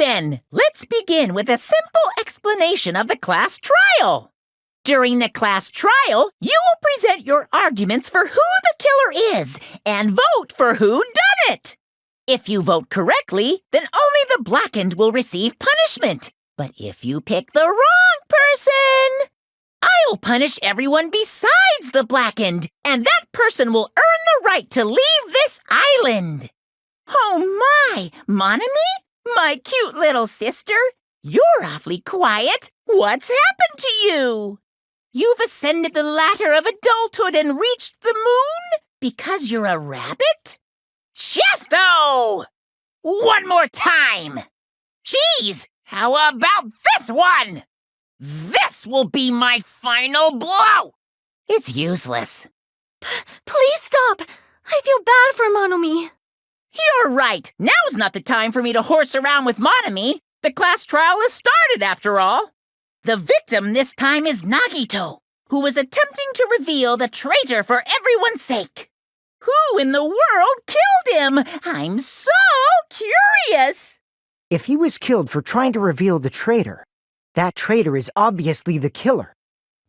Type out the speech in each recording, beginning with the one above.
then, let's begin with a simple explanation of the class trial. During the class trial, you will present your arguments for who the killer is and vote for who done it. If you vote correctly, then only the blackened will receive punishment. But if you pick the wrong person, I'll punish everyone besides the blackened, and that person will earn the right to leave this island. Oh my, Monami, my cute little sister, you're awfully quiet. What's happened to you? You've ascended the ladder of adulthood and reached the moon because you're a rabbit? Chesto! One more time! Geez, how about this one? This will be my final blow! It's useless. Please stop! I feel bad for Monomi. You're right. Now's not the time for me to horse around with Monomi. The class trial has started, after all. The victim this time is Nagito, who was attempting to reveal the traitor for everyone's sake. Who in the world killed him? I'm so curious. If he was killed for trying to reveal the traitor, that traitor is obviously the killer.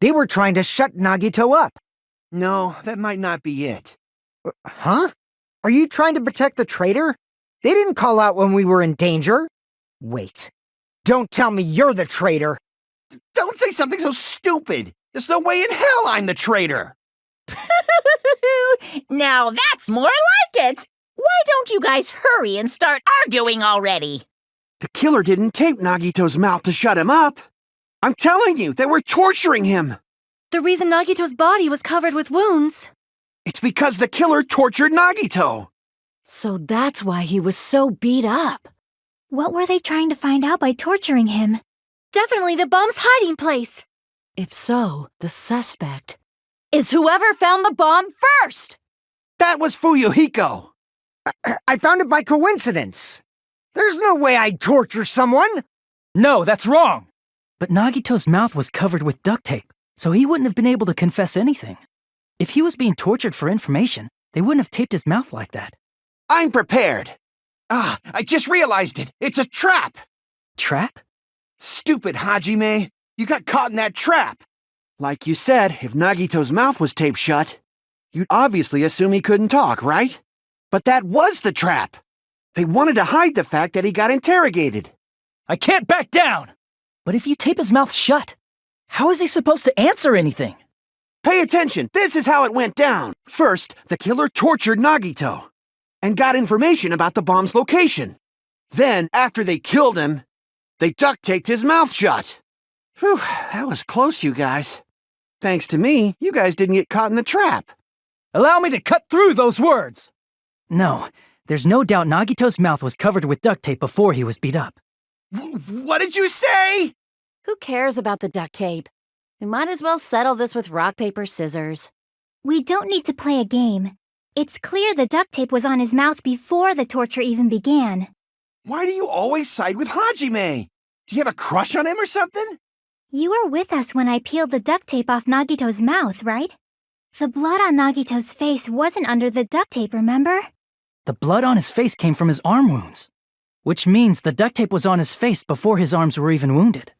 They were trying to shut Nagito up. No, that might not be it. Huh? Are you trying to protect the traitor? They didn't call out when we were in danger. Wait. Don't tell me you're the traitor. Don't say something so stupid. There's no way in hell I'm the traitor. Now that's more like it. Why don't you guys hurry and start arguing already? The killer didn't tape Nagito's mouth to shut him up. I'm telling you, they were torturing him. The reason Nagito's body was covered with wounds. It's because the killer tortured Nagito. So that's why he was so beat up. What were they trying to find out by torturing him? Definitely the bomb's hiding place. If so, the suspect is whoever found the bomb first. That was Fuyuhiko. I found it by coincidence. There's no way I'd torture someone. No, that's wrong. But Nagito's mouth was covered with duct tape, so he wouldn't have been able to confess anything. If he was being tortured for information, they wouldn't have taped his mouth like that. I'm prepared. I just realized it. It's a trap. Trap? Stupid Hajime. You got caught in that trap. Like you said, if Nagito's mouth was taped shut, you'd obviously assume he couldn't talk, right? But that was the trap. They wanted to hide the fact that he got interrogated. I can't back down! But if you tape his mouth shut, how is he supposed to answer anything? Pay attention. This is how it went down. First, the killer tortured Nagito and got information about the bomb's location. Then, after they killed him, they duct taped his mouth shut. Whew, that was close, you guys. Thanks to me, you guys didn't get caught in the trap. Allow me to cut through those words! No, there's no doubt Nagito's mouth was covered with duct tape before he was beat up. What did you say? Who cares about the duct tape? We might as well settle this with rock, paper, scissors. We don't need to play a game. It's clear the duct tape was on his mouth before the torture even began. Why do you always side with Hajime? Do you have a crush on him or something? You were with us when I peeled the duct tape off Nagito's mouth, right? The blood on Nagito's face wasn't under the duct tape, remember? The blood on his face came from his arm wounds, which means the duct tape was on his face before his arms were even wounded.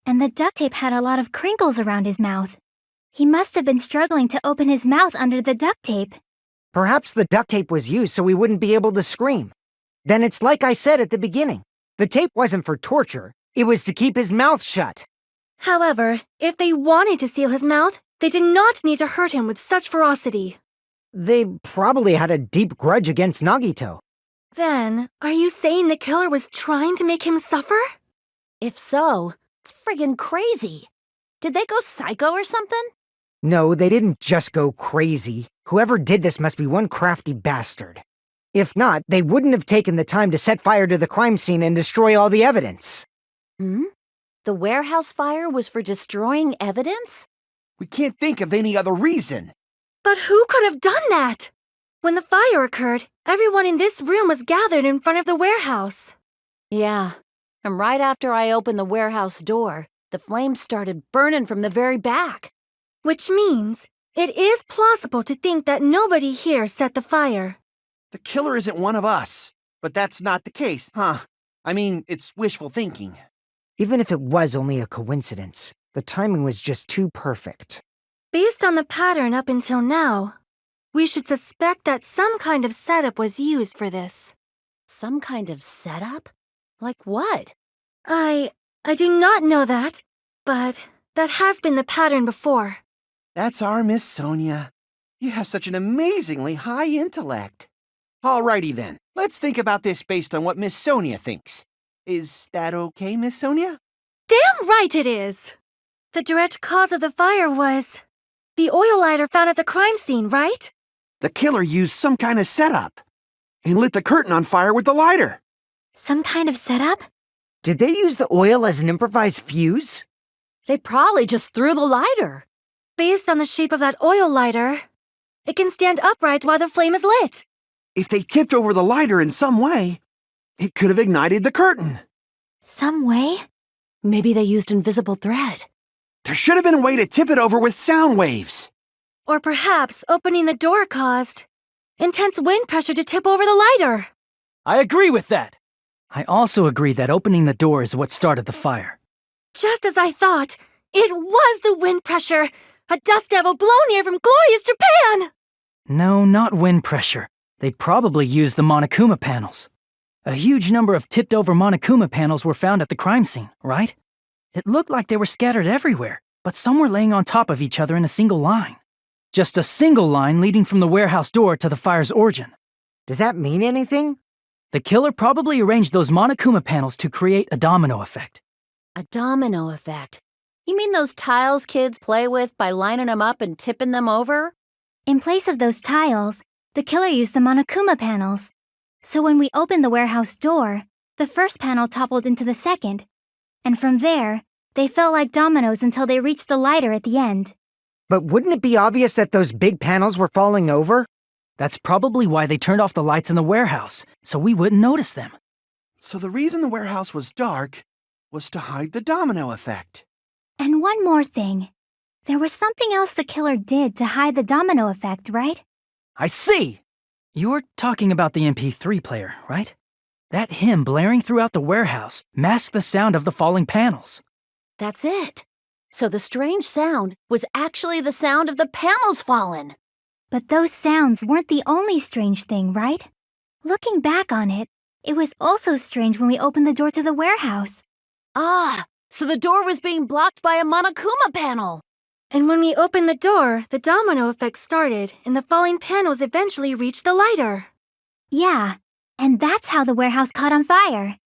And the duct tape had a lot of crinkles around his mouth. He must have been struggling to open his mouth under the duct tape. Perhaps the duct tape was used so he wouldn't be able to scream. Then it's like I said at the beginning. The tape wasn't for torture. It was to keep his mouth shut. However, if they wanted to seal his mouth, they did not need to hurt him with such ferocity. They probably had a deep grudge against Nagito. Then, are you saying the killer was trying to make him suffer? If so, it's friggin' crazy. Did they go psycho or something? No, they didn't just go crazy. Whoever did this must be one crafty bastard. If not, they wouldn't have taken the time to set fire to the crime scene and destroy all the evidence. The warehouse fire was for destroying evidence? We can't think of any other reason. But who could have done that? When the fire occurred, everyone in this room was gathered in front of the warehouse. Yeah, and right after I opened the warehouse door, the flames started burning from the very back. Which means it is plausible to think that nobody here set the fire. The killer isn't one of us. But that's not the case, huh? I mean, it's wishful thinking. Even if it was only a coincidence, the timing was just too perfect. Based on the pattern up until now, we should suspect that some kind of setup was used for this. Some kind of setup? Like what? I do not know that, but that has been the pattern before. That's our Miss Sonia. You have such an amazingly high intellect. Alrighty then, let's think about this based on what Miss Sonia thinks. Is that okay, Miss Sonia? Damn right it is! The direct cause of the fire was the oil lighter found at the crime scene, right? The killer used some kind of setup and lit the curtain on fire with the lighter. Some kind of setup? Did they use the oil as an improvised fuse? They probably just threw the lighter. Based on the shape of that oil lighter, it can stand upright while the flame is lit. If they tipped over the lighter in some way, it could have ignited the curtain. Some way? Maybe they used invisible thread. There should have been a way to tip it over with sound waves. Or perhaps opening the door caused intense wind pressure to tip over the lighter. I agree with that. I also agree that opening the door is what started the fire. Just as I thought, it was the wind pressure. A dust devil blown here from glorious Japan! No, not wind pressure. They probably used the Monokuma panels. A huge number of tipped-over Monokuma panels were found at the crime scene, right? It looked like they were scattered everywhere, but some were laying on top of each other in a single line. Just a single line leading from the warehouse door to the fire's origin. Does that mean anything? The killer probably arranged those Monokuma panels to create a domino effect. A domino effect. You mean those tiles kids play with by lining them up and tipping them over? In place of those tiles, the killer used the Monokuma panels. So when we opened the warehouse door, the first panel toppled into the second. And from there, they fell like dominoes until they reached the lighter at the end. But wouldn't it be obvious that those big panels were falling over? That's probably why they turned off the lights in the warehouse, so we wouldn't notice them. So the reason the warehouse was dark was to hide the domino effect. And one more thing. There was something else the killer did to hide the domino effect, right? I see! You're talking about the MP3 player, right? That hymn blaring throughout the warehouse masked the sound of the falling panels. That's it. So the strange sound was actually the sound of the panels falling. But those sounds weren't the only strange thing, right? Looking back on it, it was also strange when we opened the door to the warehouse. Ah, so the door was being blocked by a Monokuma panel. And when we opened the door, the domino effect started, and the falling panels eventually reached the lighter. Yeah, and that's how the warehouse caught on fire.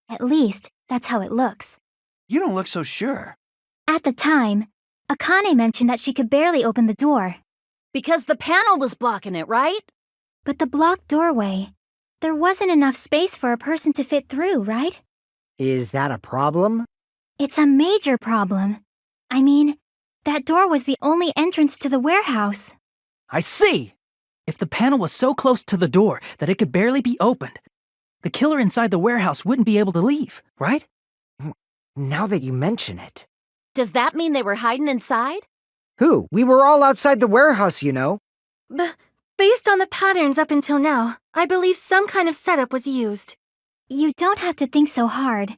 At least, that's how it looks. You don't look so sure. At the time, Akane mentioned that she could barely open the door. Because the panel was blocking it, right? But the blocked doorway, there wasn't enough space for a person to fit through, right? Is that a problem? It's a major problem. I mean, that door was the only entrance to the warehouse. I see! If the panel was so close to the door that it could barely be opened, the killer inside the warehouse wouldn't be able to leave, right? Now that you mention it. Does that mean they were hiding inside? Who? We were all outside the warehouse, you know. Based on the patterns up until now, I believe some kind of setup was used. You don't have to think so hard.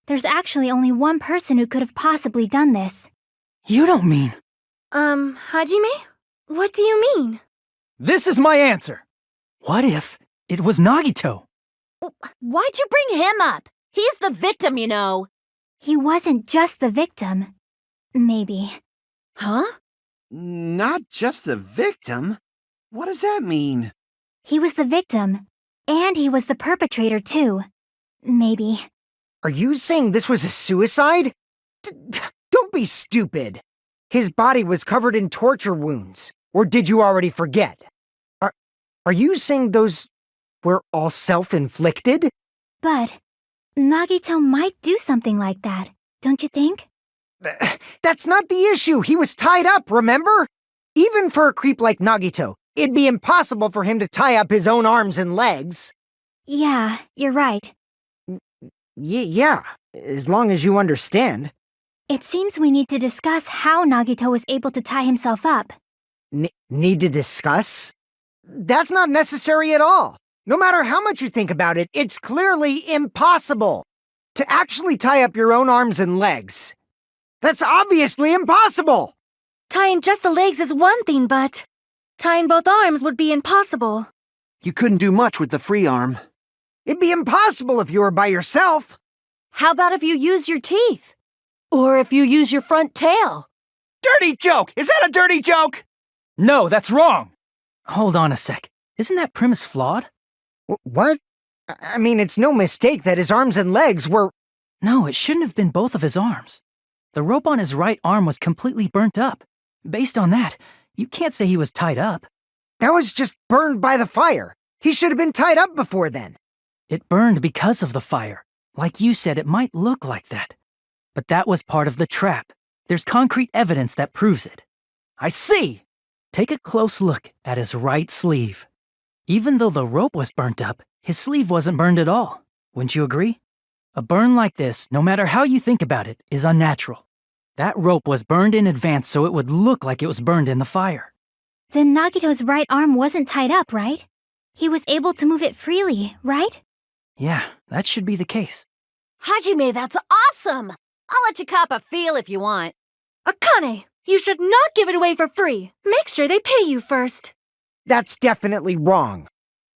There's actually only one person who could have possibly done this. You don't mean... Hajime? What do you mean? This is my answer! What if it was Nagito? Why'd you bring him up? He's the victim, you know. He wasn't just the victim. Maybe. Huh? Not just the victim? What does that mean? He was the victim, and he was the perpetrator too. Maybe. Are you saying this was a suicide? Don't be stupid. His body was covered in torture wounds. Or did you already forget? Are you saying those were all self-inflicted? But Nagito might do something like that, don't you think? That's not the issue. He was tied up, remember? Even for a creep like Nagito, it'd be impossible for him to tie up his own arms and legs. Yeah, you're right. Yeah, as long as you understand. It seems we need to discuss how Nagito was able to tie himself up. Need to discuss? That's not necessary at all. No matter how much you think about it, it's clearly impossible. To actually tie up your own arms and legs. That's obviously impossible! Tying just the legs is one thing, but tying both arms would be impossible. You couldn't do much with the free arm. It'd be impossible if you were by yourself. How about if you use your teeth? Or if you use your front tail? Dirty joke! Is that a dirty joke? No, that's wrong! Hold on a sec. Isn't that premise flawed? What? I mean, it's no mistake that his arms and legs were... No, it shouldn't have been both of his arms. The rope on his right arm was completely burnt up. Based on that, you can't say he was tied up. That was just burned by the fire. He should have been tied up before then. It burned because of the fire. Like you said, it might look like that. But that was part of the trap. There's concrete evidence that proves it. I see! Take a close look at his right sleeve. Even though the rope was burnt up, his sleeve wasn't burned at all. Wouldn't you agree? A burn like this, no matter how you think about it, is unnatural. That rope was burned in advance so it would look like it was burned in the fire. Then Nagito's right arm wasn't tied up, right? He was able to move it freely, right? Yeah, that should be the case. Hajime, that's awesome! I'll let you cop a feel if you want. Akane, you should not give it away for free. Make sure they pay you first. That's definitely wrong.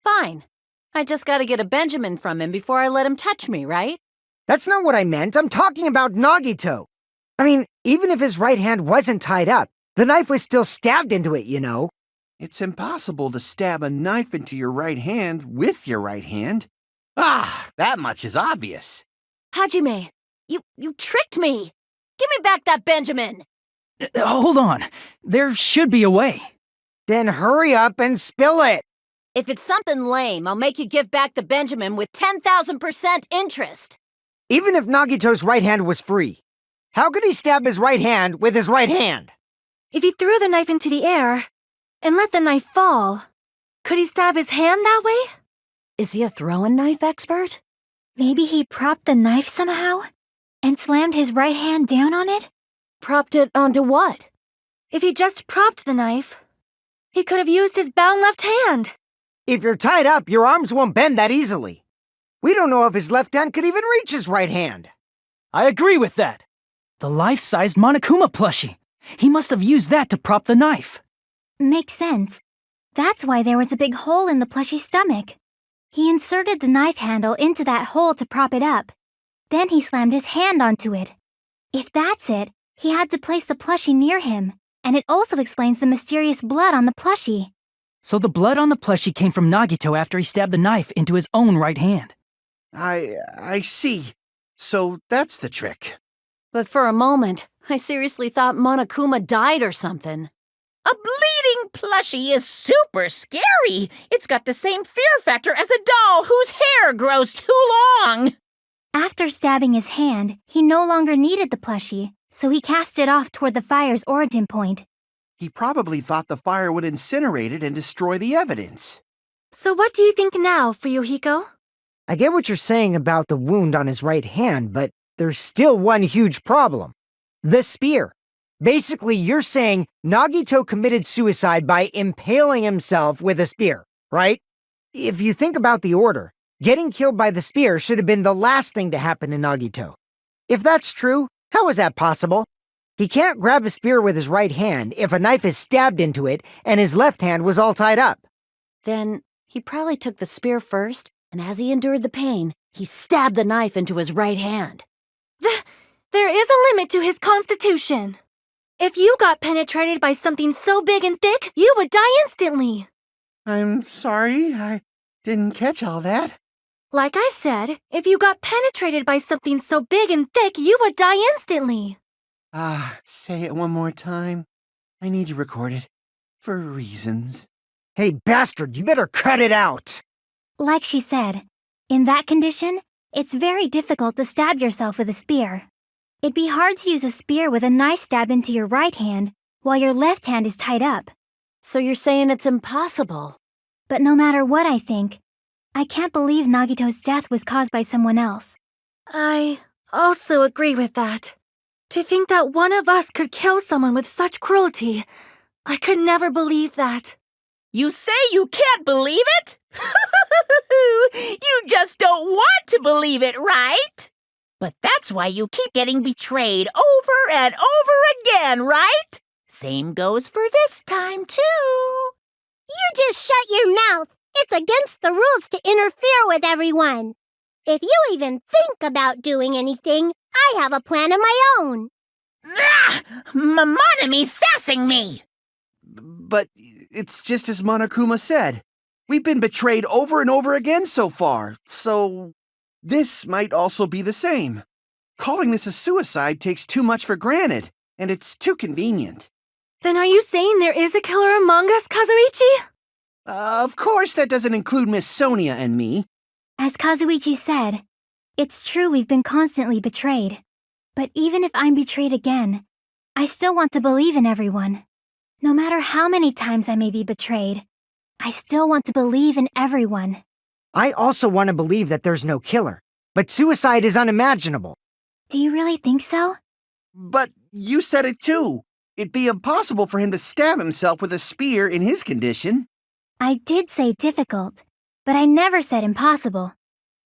Fine. I just gotta get a Benjamin from him before I let him touch me, right? That's not what I meant. I'm talking about Nagito. I mean, even if his right hand wasn't tied up, the knife was still stabbed into it, you know. It's impossible to stab a knife into your right hand with your right hand. Ah, that much is obvious. Hajime, you tricked me! Give me back that Benjamin! Hold on. There should be a way. Then hurry up and spill it. If it's something lame, I'll make you give back the Benjamin with 10,000% interest. Even if Nagito's right hand was free, how could he stab his right hand with his right hand? If he threw the knife into the air and let the knife fall, could he stab his hand that way? Is he a throwing knife expert? Maybe he propped the knife somehow and slammed his right hand down on it? Propped it onto what? If he just propped the knife, he could have used his bound left hand. If you're tied up, your arms won't bend that easily. We don't know if his left hand could even reach his right hand. I agree with that. The life-sized Monokuma plushie. He must have used that to prop the knife. Makes sense. That's why there was a big hole in the plushie's stomach. He inserted the knife handle into that hole to prop it up. Then he slammed his hand onto it. If that's it, he had to place the plushie near him, and it also explains the mysterious blood on the plushie. So the blood on the plushie came from Nagito after he stabbed the knife into his own right hand. I see. So that's the trick. But for a moment, I seriously thought Monokuma died or something. A bleeding plushie is super scary. It's got the same fear factor as a doll whose hair grows too long. After stabbing his hand, he no longer needed the plushie, so he cast it off toward the fire's origin point. He probably thought the fire would incinerate it and destroy the evidence. So what do you think now, Fuyuhiko? I get what you're saying about the wound on his right hand, but there's still one huge problem. The spear. Basically, you're saying Nagito committed suicide by impaling himself with a spear, right? If you think about the order, getting killed by the spear should have been the last thing to happen to Nagito. If that's true, how is that possible? He can't grab a spear with his right hand if a knife is stabbed into it and his left hand was all tied up. Then he probably took the spear first, and as he endured the pain, he stabbed the knife into his right hand. There is a limit to his constitution. If you got penetrated by something so big and thick, you would die instantly. I'm sorry, I didn't catch all that. Like I said, if you got penetrated by something so big and thick, you would die instantly. Say it one more time. I need you recorded. For reasons. Hey, bastard, you better cut it out! Like she said, in that condition, it's very difficult to stab yourself with a spear. It'd be hard to use a spear with a knife stabbed into your right hand while your left hand is tied up. So you're saying it's impossible? But no matter what I think, I can't believe Nagito's death was caused by someone else. I also agree with that. To think that one of us could kill someone with such cruelty, I could never believe that. You say you can't believe it? You just don't want to believe it, right? But that's why you keep getting betrayed over and over again, right? Same goes for this time, too. You just shut your mouth. It's against the rules to interfere with everyone. If you even think about doing anything, I have a plan of my own. Ah! Monome's sassing me! But it's just as Monokuma said. We've been betrayed over and over again so far, so this might also be the same. Calling this a suicide takes too much for granted, and it's too convenient. Then are you saying there is a killer among us, Kazuichi? Of course that doesn't include Miss Sonia and me. As Kazuichi said, it's true we've been constantly betrayed. But even if I'm betrayed again, I still want to believe in everyone. No matter how many times I may be betrayed, I still want to believe in everyone. I also want to believe that there's no killer, but suicide is unimaginable. Do you really think so? But you said it too. It'd be impossible for him to stab himself with a spear in his condition. I did say difficult, but I never said impossible.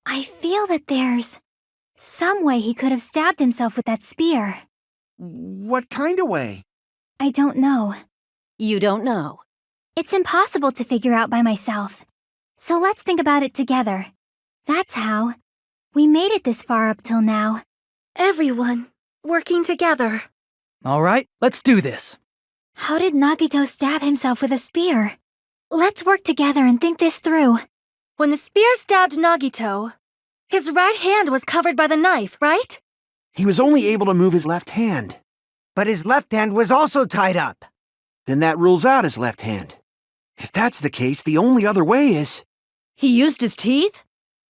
I feel that there's some way he could have stabbed himself with that spear. What kind of way? I don't know. You don't know. It's impossible to figure out by myself. So let's think about it together. That's how. We made it this far up till now. Everyone, working together. All right, let's do this. How did Nagito stab himself with a spear? Let's work together and think this through. When the spear stabbed Nagito, his right hand was covered by the knife, right? He was only able to move his left hand. But his left hand was also tied up. Then that rules out his left hand. If that's the case, the only other way is... He used his teeth?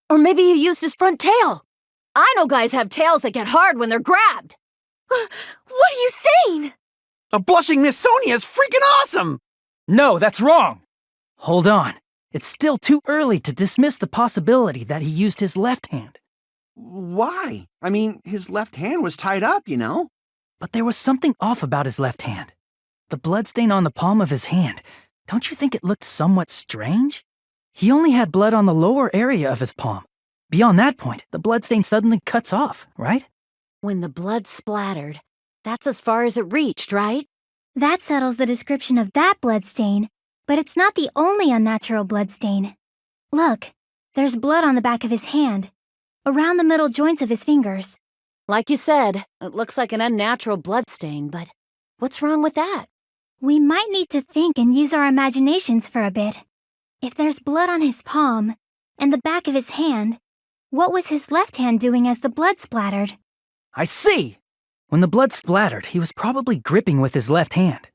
Or maybe he used his front tail. I know guys have tails that get hard when they're grabbed. What are you saying? A blushing Miss Sonia is freaking awesome! No, that's wrong! Hold on. It's still too early to dismiss the possibility that he used his left hand. Why? I mean, his left hand was tied up, you know? But there was something off about his left hand. The bloodstain on the palm of his hand. Don't you think it looked somewhat strange? He only had blood on the lower area of his palm. Beyond that point, the bloodstain suddenly cuts off, right? When the blood splattered, that's as far as it reached, right? That settles the description of that bloodstain, but it's not the only unnatural bloodstain. Look, there's blood on the back of his hand, around the middle joints of his fingers. Like you said, it looks like an unnatural bloodstain, but what's wrong with that? We might need to think and use our imaginations for a bit. If there's blood on his palm and the back of his hand, what was his left hand doing as the blood splattered? I see! When the blood splattered, he was probably gripping with his left hand.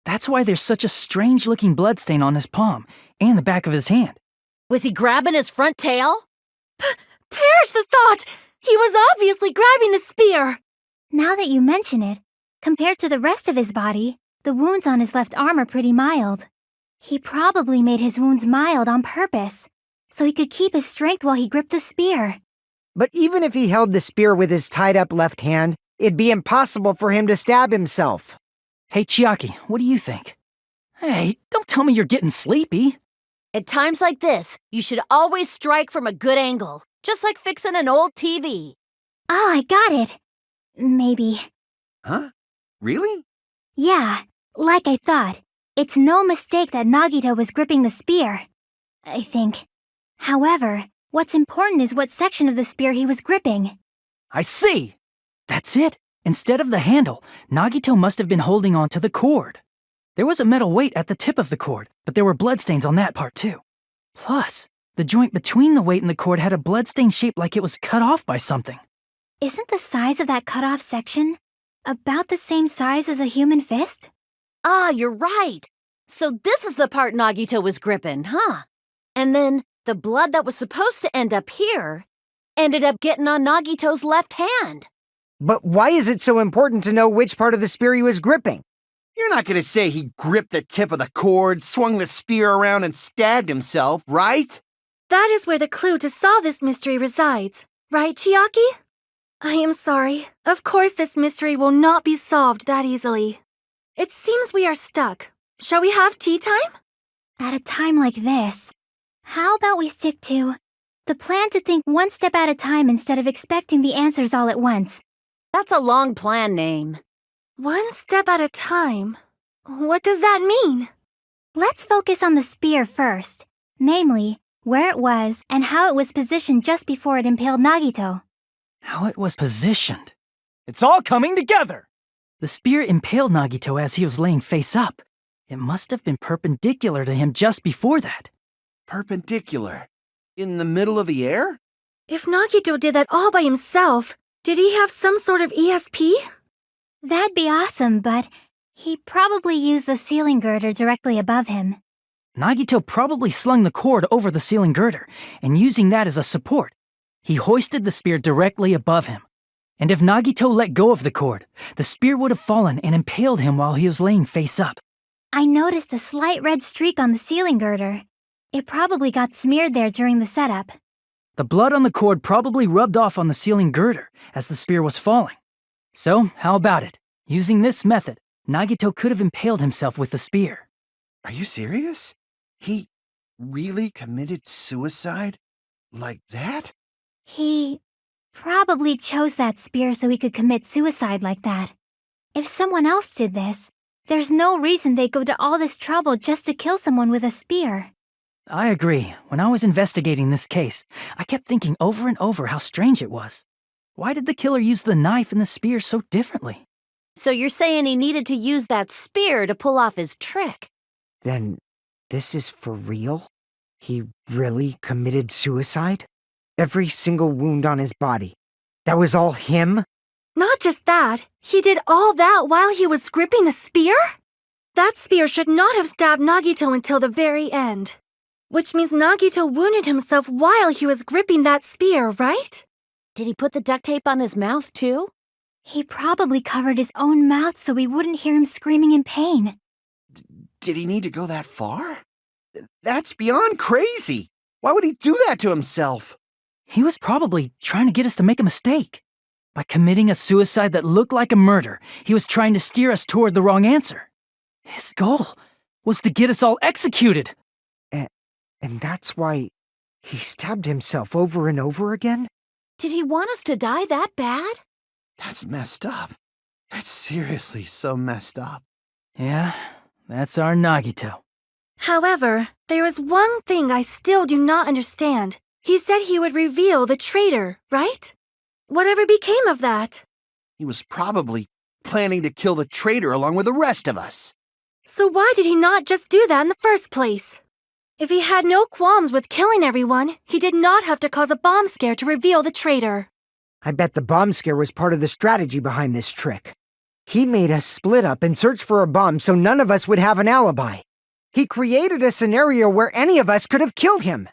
That's why there's such a strange-looking bloodstain on his palm and the back of his hand. Was he grabbing his front tail? Perish the thought! He was obviously grabbing the spear! Now that you mention it, compared to the rest of his body, the wounds on his left arm are pretty mild. He probably made his wounds mild on purpose, so he could keep his strength while he gripped the spear. But even if he held the spear with his tied-up left hand, it'd be impossible for him to stab himself. Hey, Chiaki, what do you think? Hey, don't tell me you're getting sleepy. At times like this, you should always strike from a good angle, just like fixing an old TV. Oh, I got it. Maybe. Huh? Really? Yeah, like I thought. It's no mistake that Nagito was gripping the spear, I think. However, what's important is what section of the spear he was gripping. I see! That's it. Instead of the handle, Nagito must have been holding on to the cord. There was a metal weight at the tip of the cord, but there were bloodstains on that part too. Plus, the joint between the weight and the cord had a bloodstain shaped like it was cut off by something. Isn't the size of that cut-off section about the same size as a human fist? Ah, you're right. So this is the part Nagito was gripping, huh? And then the blood that was supposed to end up here ended up getting on Nagito's left hand. But why is it so important to know which part of the spear he was gripping? You're not gonna say he gripped the tip of the cord, swung the spear around, and stabbed himself, right? That is where the clue to solve this mystery resides, right, Chiaki? I am sorry. Of course this mystery will not be solved that easily. It seems we are stuck. Shall we have tea time? At a time like this, how about we stick to The plan to think one step at a time instead of expecting the answers all at once. That's a long plan name. One step at a time. What does that mean? Let's focus on the spear first, namely, where it was and how it was positioned just before it impaled Nagito. How it was positioned. It's all coming together! The spear impaled Nagito as he was laying face up. It must have been perpendicular to him just before that. Perpendicular? In the middle of the air? If Nagito did that all by himself, did he have some sort of ESP? That'd be awesome, but he probably used the ceiling girder directly above him. Nagito probably slung the cord over the ceiling girder, and using that as a support, he hoisted the spear directly above him. And if Nagito let go of the cord, the spear would have fallen and impaled him while he was laying face up. I noticed a slight red streak on the ceiling girder. It probably got smeared there during the setup. The blood on the cord probably rubbed off on the ceiling girder as the spear was falling. So, how about it? Using this method, Nagito could have impaled himself with the spear. Are you serious? He really committed suicide? Like that? He probably chose that spear so he could commit suicide like that. If someone else did this, there's no reason they'd go to all this trouble just to kill someone with a spear. I agree. When I was investigating this case, I kept thinking over and over how strange it was. Why did the killer use the knife and the spear so differently? So you're saying he needed to use that spear to pull off his trick? Then, this is for real? He really committed suicide? Every single wound on his body. That was all him? Not just that, he did all that while he was gripping the spear? That spear should not have stabbed Nagito until the very end. Which means Nagito wounded himself while he was gripping that spear, right? Did he put the duct tape on his mouth, too? He probably covered his own mouth so we wouldn't hear him screaming in pain. Did he need to go that far? That's beyond crazy. Why would he do that to himself? He was probably trying to get us to make a mistake. By committing a suicide that looked like a murder, he was trying to steer us toward the wrong answer. His goal was to get us all executed. And that's why he stabbed himself over and over again? Did he want us to die that bad? That's messed up. That's seriously so messed up. Yeah, that's our Nagito. However, there is one thing I still do not understand. He said he would reveal the traitor, right? Whatever became of that? He was probably planning to kill the traitor along with the rest of us. So why did he not just do that in the first place? If he had no qualms with killing everyone, he did not have to cause a bomb scare to reveal the traitor. I bet the bomb scare was part of the strategy behind this trick. He made us split up and search for a bomb so none of us would have an alibi. He created a scenario where any of us could have killed him.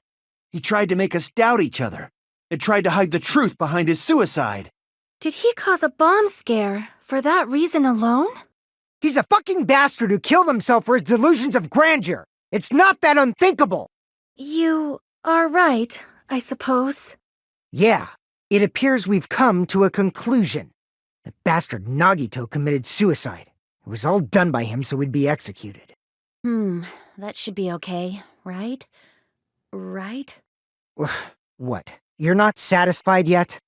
He tried to make us doubt each other and tried to hide the truth behind his suicide. Did he cause a bomb scare for that reason alone? He's a fucking bastard who killed himself for his delusions of grandeur. It's not that unthinkable. You are right, I suppose. Yeah, it appears we've come to a conclusion. The bastard Nagito committed suicide. It was all done by him so we'd be executed. That should be okay, right? Right? What? You're not satisfied yet?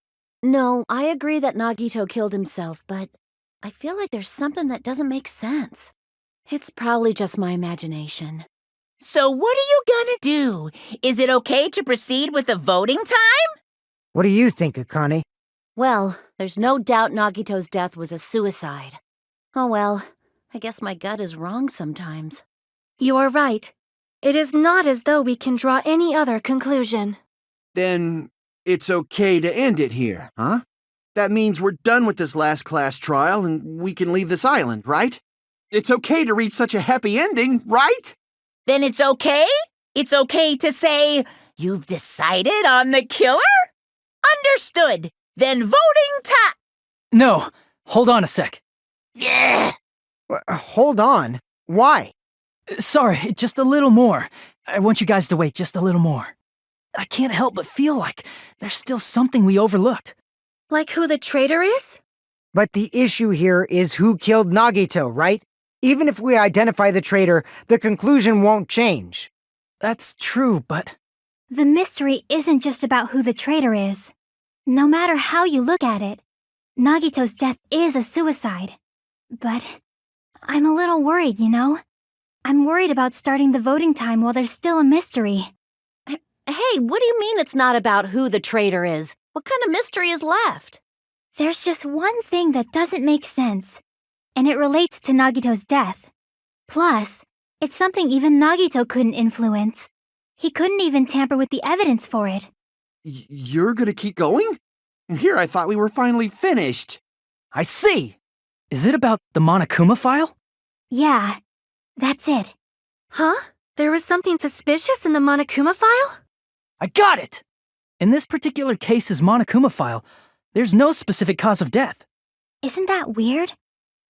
No, I agree that Nagito killed himself, but I feel like there's something that doesn't make sense. It's probably just my imagination. So what are you gonna do? Is it okay to proceed with the voting time? What do you think, Akane? Well, there's no doubt Nagito's death was a suicide. Oh well, I guess my gut is wrong sometimes. You are right. It is not as though we can draw any other conclusion. Then it's okay to end it here, huh? That means we're done with this last class trial and we can leave this island, right? It's okay to reach such a happy ending, right? Then it's okay? It's okay to say, you've decided on the killer? Understood. Then voting time. No, hold on a sec. Yeah. Hold on. Why? Sorry, just a little more. I want you guys to wait just a little more. I can't help but feel like there's still something we overlooked. Like who the traitor is? But the issue here is who killed Nagito, right? Even if we identify the traitor, the conclusion won't change. That's true, but The mystery isn't just about who the traitor is. No matter how you look at it, Nagito's death is a suicide. But I'm a little worried, you know? I'm worried about starting the voting time while there's still a mystery. Hey, what do you mean it's not about who the traitor is? What kind of mystery is left? There's just one thing that doesn't make sense, and it relates to Nagito's death. Plus, it's something even Nagito couldn't influence. He couldn't even tamper with the evidence for it. You're gonna keep going? Here I thought we were finally finished. I see! Is it about the Monokuma file? Yeah, that's it. Huh? There was something suspicious in the Monokuma file? I got it! In this particular case's Monokuma file, there's no specific cause of death. Isn't that weird?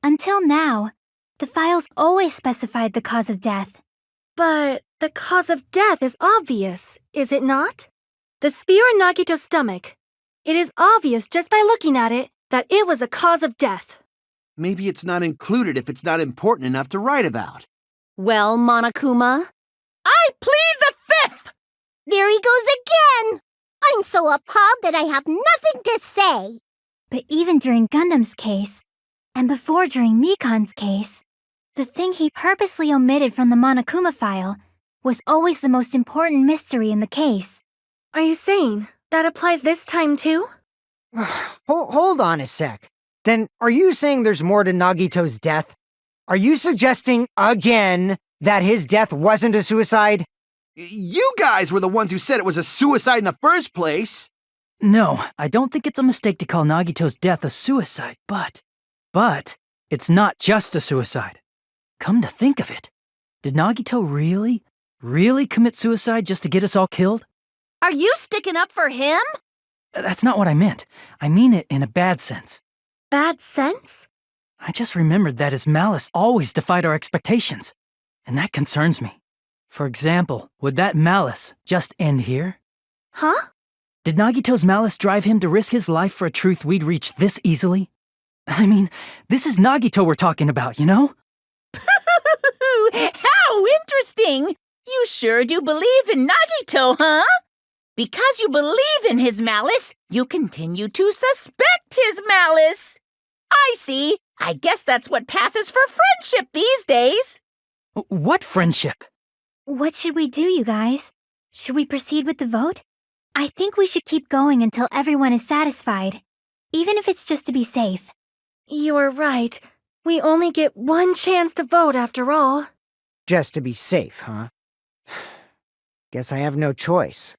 Until now, the files always specified the cause of death. But the cause of death is obvious, is it not? The spear in Nagito's stomach. It is obvious just by looking at it that it was a cause of death. Maybe it's not included if it's not important enough to write about. Well, Monokuma? I plead the fifth! There he goes again! I'm so appalled that I have nothing to say. But even during Gundam's case, and before during Mikan's case, the thing he purposely omitted from the Monokuma file was always the most important mystery in the case. Are you saying that applies this time too? Hold on a sec. Then are you saying there's more to Nagito's death? Are you suggesting again that his death wasn't a suicide? You guys were the ones who said it was a suicide in the first place. No, I don't think it's a mistake to call Nagito's death a suicide, but it's not just a suicide. Come to think of it, did Nagito really commit suicide just to get us all killed? Are you sticking up for him? That's not what I meant. I mean it in a bad sense. Bad sense? I just remembered that his malice always defied our expectations, and that concerns me. For example, would that malice just end here? Huh? Did Nagito's malice drive him to risk his life for a truth we'd reach this easily? I mean, this is Nagito we're talking about, you know? How interesting! You sure do believe in Nagito, huh? Because you believe in his malice, you continue to suspect his malice. I see. I guess that's what passes for friendship these days. What friendship? What should we do, you guys? Should we proceed with the vote? I think we should keep going until everyone is satisfied, even if it's just to be safe. You are right. We only get one chance to vote after all. Just to be safe, huh? Guess I have no choice.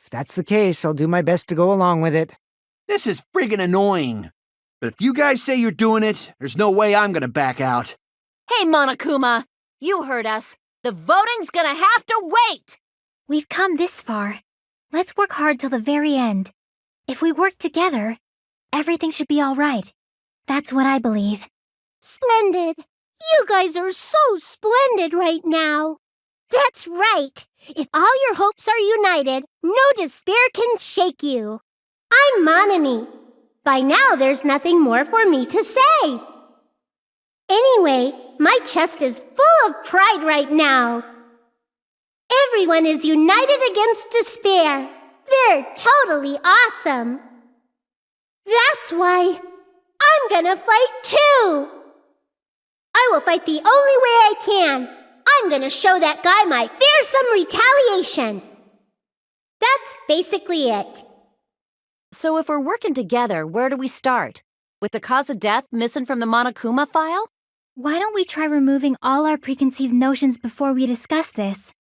If that's the case, I'll do my best to go along with it. This is friggin' annoying. But if you guys say you're doing it, there's no way I'm gonna back out. Hey, Monokuma, you heard us. The voting's gonna have to wait! We've come this far. Let's work hard till the very end. If we work together, everything should be all right. That's what I believe. Splendid. You guys are so splendid right now. That's right. If all your hopes are united, no despair can shake you. I'm Monami. By now, there's nothing more for me to say. Anyway, my chest is full of pride right now. Everyone is united against despair. They're totally awesome. That's why I'm gonna fight too. I will fight the only way I can. I'm gonna show that guy my fearsome retaliation. That's basically it. So if we're working together, where do we start? With the cause of death missing from the Monokuma file? Why don't we try removing all our preconceived notions before we discuss this?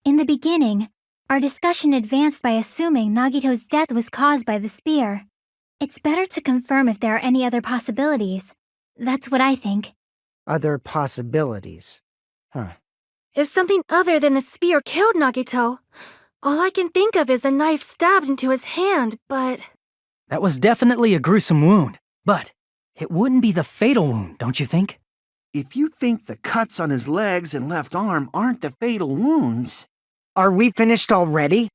In the beginning, our discussion advanced by assuming Nagito's death was caused by the spear. It's better to confirm if there are any other possibilities. That's what I think. Other possibilities. Huh. If something other than the spear killed Nagito, all I can think of is the knife stabbed into his hand, but... That was definitely a gruesome wound, but it wouldn't be the fatal wound, don't you think? If you think the cuts on his legs and left arm aren't the fatal wounds... Are we finished already?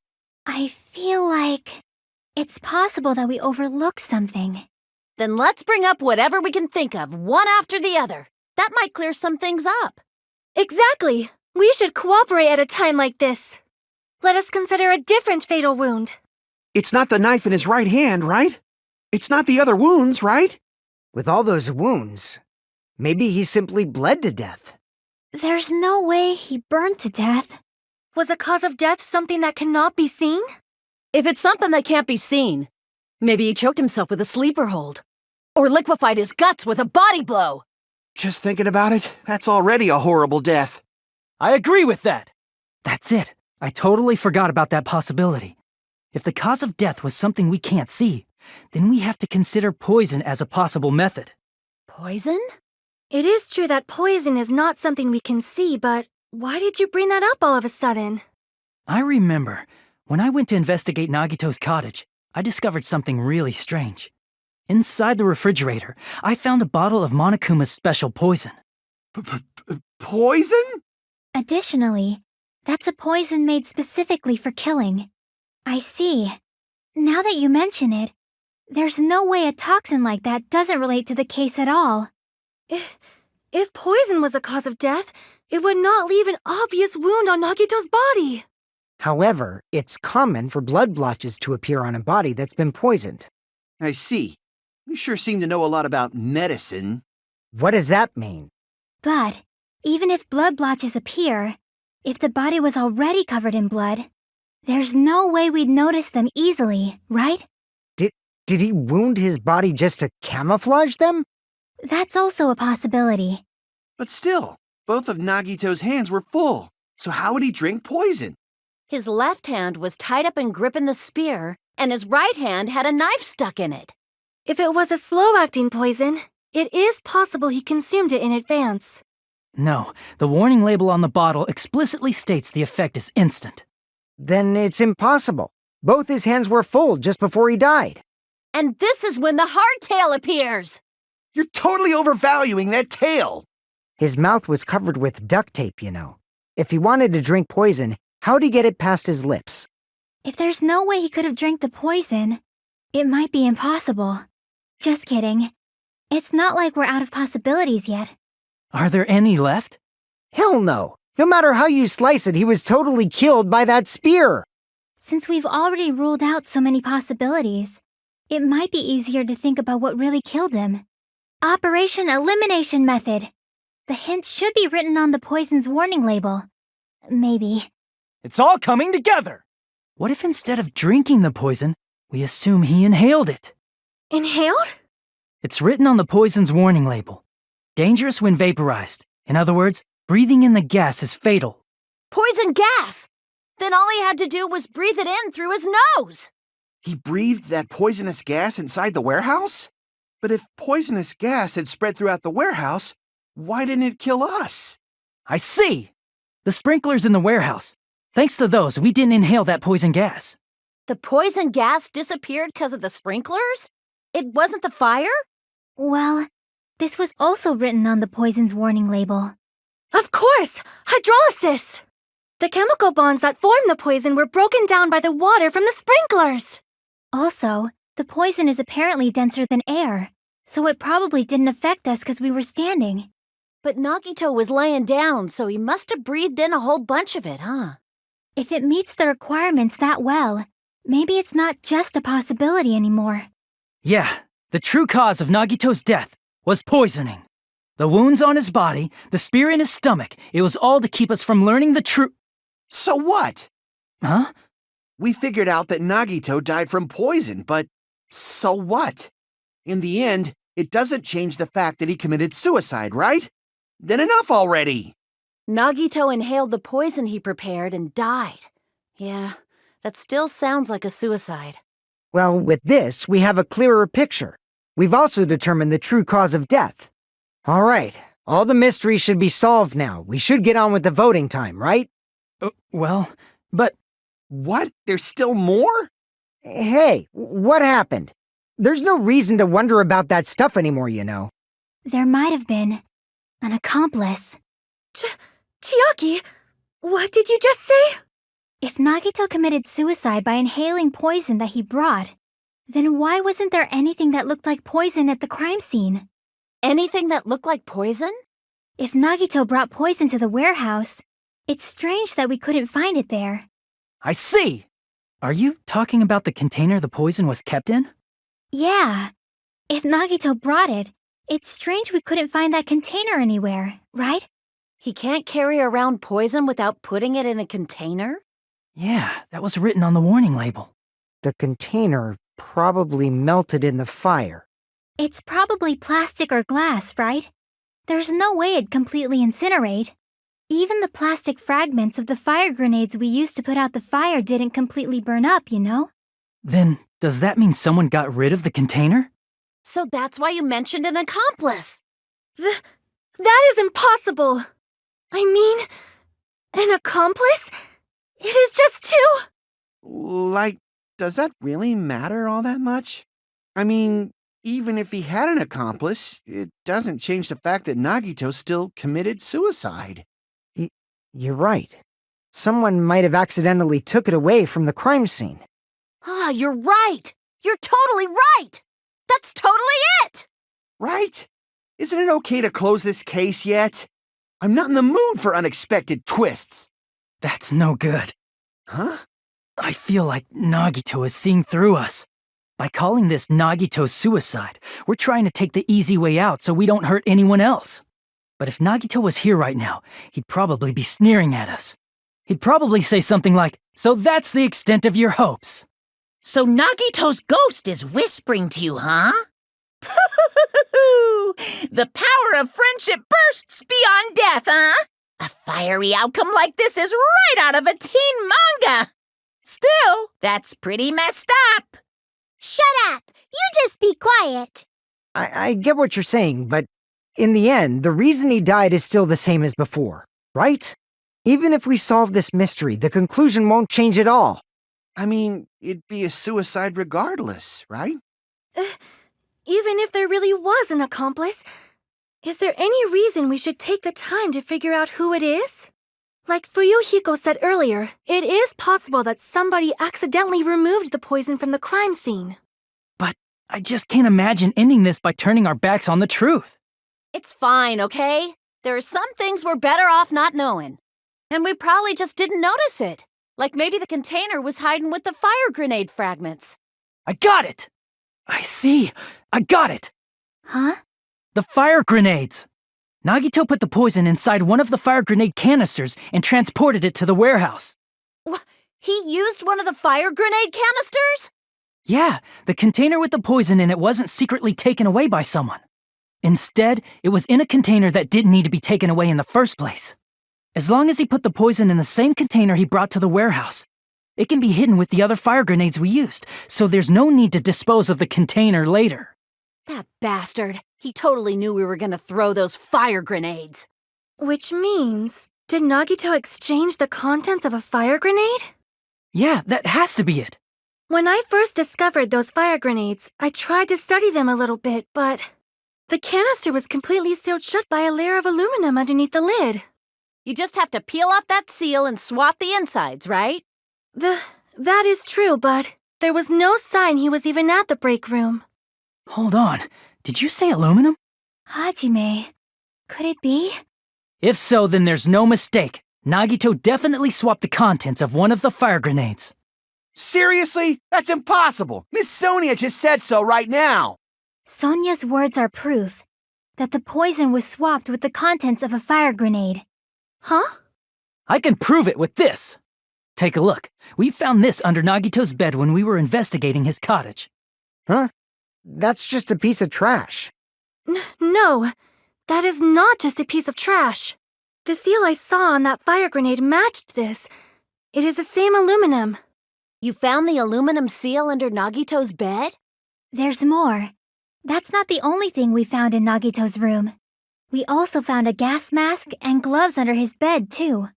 I feel like it's possible that we overlooked something. Then let's bring up whatever we can think of, one after the other. That might clear some things up. Exactly! We should cooperate at a time like this. Let us consider a different fatal wound. It's not the knife in his right hand, right? It's not the other wounds, right? With all those wounds, maybe he simply bled to death. There's no way he burned to death. Was the cause of death something that cannot be seen? If it's something that can't be seen, maybe he choked himself with a sleeper hold. Or liquefied his guts with a body blow. Just thinking about it, that's already a horrible death. I agree with that. That's it. I totally forgot about that possibility. If the cause of death was something we can't see, then we have to consider poison as a possible method. Poison? It is true that poison is not something we can see, but why did you bring that up all of a sudden? I remember, when I went to investigate Nagito's cottage, I discovered something really strange. Inside the refrigerator, I found a bottle of Monokuma's special poison. Poison? Additionally, that's a poison made specifically for killing. I see. Now that you mention it, there's no way a toxin like that doesn't relate to the case at all. If poison was the cause of death, it would not leave an obvious wound on Nagito's body. However, it's common for blood blotches to appear on a body that's been poisoned. I see. You sure seem to know a lot about medicine. What does that mean? But, even if blood blotches appear, if the body was already covered in blood, there's no way we'd notice them easily, right? Did he wound his body just to camouflage them? That's also a possibility. But still, both of Nagito's hands were full. So how would he drink poison? His left hand was tied up and gripping the spear, and his right hand had a knife stuck in it. If it was a slow-acting poison, it is possible he consumed it in advance. No, the warning label on the bottle explicitly states the effect is instant. Then it's impossible. Both his hands were full just before he died. And this is when the hardtail appears. You're totally overvaluing that tail. His mouth was covered with duct tape, you know. If he wanted to drink poison, how'd he get it past his lips? If there's no way he could have drank the poison, it might be impossible. Just kidding. It's not like we're out of possibilities yet. Are there any left? Hell no. No matter how you slice it, he was totally killed by that spear. Since we've already ruled out so many possibilities, it might be easier to think about what really killed him. Operation Elimination Method. The hint should be written on the poison's warning label. Maybe. It's all coming together! What if instead of drinking the poison, we assume he inhaled it? Inhaled? It's written on the poison's warning label. Dangerous when vaporized. In other words, breathing in the gas is fatal. Poison gas! Then all he had to do was breathe it in through his nose. He breathed that poisonous gas inside the warehouse? But if poisonous gas had spread throughout the warehouse, why didn't it kill us? I see! The sprinklers in the warehouse. Thanks to those, we didn't inhale that poison gas. The poison gas disappeared because of the sprinklers? It wasn't the fire? Well, this was also written on the poison's warning label. Of course! Hydrolysis! The chemical bonds that formed the poison were broken down by the water from the sprinklers! Also, the poison is apparently denser than air, so it probably didn't affect us because we were standing. But Nagito was laying down, so he must have breathed in a whole bunch of it, huh? If it meets the requirements that well, maybe it's not just a possibility anymore. Yeah, the true cause of Nagito's death was poisoning. The wounds on his body, the spear in his stomach, it was all to keep us from learning the truth. So what? Huh? We figured out that Nagito died from poison, but so what? In the end, it doesn't change the fact that he committed suicide, right? Then enough already! Nagito inhaled the poison he prepared and died. Yeah, that still sounds like a suicide. Well, with this, we have a clearer picture. We've also determined the true cause of death. All right, all the mysteries should be solved now. We should get on with the voting time, right? Well, but... What? There's still more? Hey, what happened? There's no reason to wonder about that stuff anymore, you know. There might have been an accomplice. Chiaki, what did you just say? If Nagito committed suicide by inhaling poison that he brought, then why wasn't there anything that looked like poison at the crime scene? Anything that looked like poison? If Nagito brought poison to the warehouse, it's strange that we couldn't find it there. I see! Are you talking about the container the poison was kept in? Yeah. If Nagito brought it, it's strange we couldn't find that container anywhere, right? He can't carry around poison without putting it in a container? Yeah, that was written on the warning label. The container probably melted in the fire. It's probably plastic or glass, right? There's no way it'd completely incinerate. Even the plastic fragments of the fire grenades we used to put out the fire didn't completely burn up, you know? Then, does that mean someone got rid of the container? So that's why you mentioned an accomplice. That is impossible! I mean, an accomplice? It is just two! Like, does that really matter all that much? I mean, even if he had an accomplice, it doesn't change the fact that Nagito still committed suicide. You're right. Someone might have accidentally took it away from the crime scene. Ah, you're right! You're totally right! That's totally it! Right? Isn't it okay to close this case yet? I'm not in the mood for unexpected twists. That's no good. Huh? I feel like Nagito is seeing through us. By calling this Nagito's suicide, we're trying to take the easy way out so we don't hurt anyone else. But if Nagito was here right now, he'd probably be sneering at us. He'd probably say something like, "So that's the extent of your hopes." So Nagito's ghost is whispering to you, huh? The power of friendship bursts beyond death, huh? A fiery outcome like this is right out of a teen manga. Still, that's pretty messed up. Shut up! You just be quiet! I get what you're saying, but in the end, the reason he died is still the same as before, right? Even if we solve this mystery, the conclusion won't change at all. I mean, it'd be a suicide regardless, right? Even if there really was an accomplice, is there any reason we should take the time to figure out who it is? Like Fuyuhiko said earlier, it is possible that somebody accidentally removed the poison from the crime scene. But I just can't imagine ending this by turning our backs on the truth. It's fine, okay? There are some things we're better off not knowing. And we probably just didn't notice it. Like maybe the container was hiding with the fire grenade fragments. I got it! I see! I got it! Huh? The fire grenades! Nagito put the poison inside one of the fire grenade canisters and transported it to the warehouse. He used one of the fire grenade canisters? Yeah, the container with the poison in it wasn't secretly taken away by someone. Instead, it was in a container that didn't need to be taken away in the first place. As long as he put the poison in the same container he brought to the warehouse, it can be hidden with the other fire grenades we used, so there's no need to dispose of the container later. That bastard. He totally knew we were gonna throw those fire grenades. Which means, did Nagito exchange the contents of a fire grenade? Yeah, that has to be it. When I first discovered those fire grenades, I tried to study them a little bit, but the canister was completely sealed shut by a layer of aluminum underneath the lid. You just have to peel off that seal and swap the insides, right? That is true, but there was no sign he was even at the break room. Hold on, did you say aluminum? Hajime. Could it be? If so, then there's no mistake. Nagito definitely swapped the contents of one of the fire grenades. Seriously? That's impossible! Miss Sonia just said so right now! Sonia's words are proof that the poison was swapped with the contents of a fire grenade. Huh? I can prove it with this. Take a look. We found this under Nagito's bed when we were investigating his cottage. Huh? That's just a piece of trash. No, that is not just a piece of trash. The seal I saw on that fire grenade matched this. It is the same aluminum. You found the aluminum seal under Nagito's bed? There's more. That's not the only thing we found in Nagito's room. We also found a gas mask and gloves under his bed, too.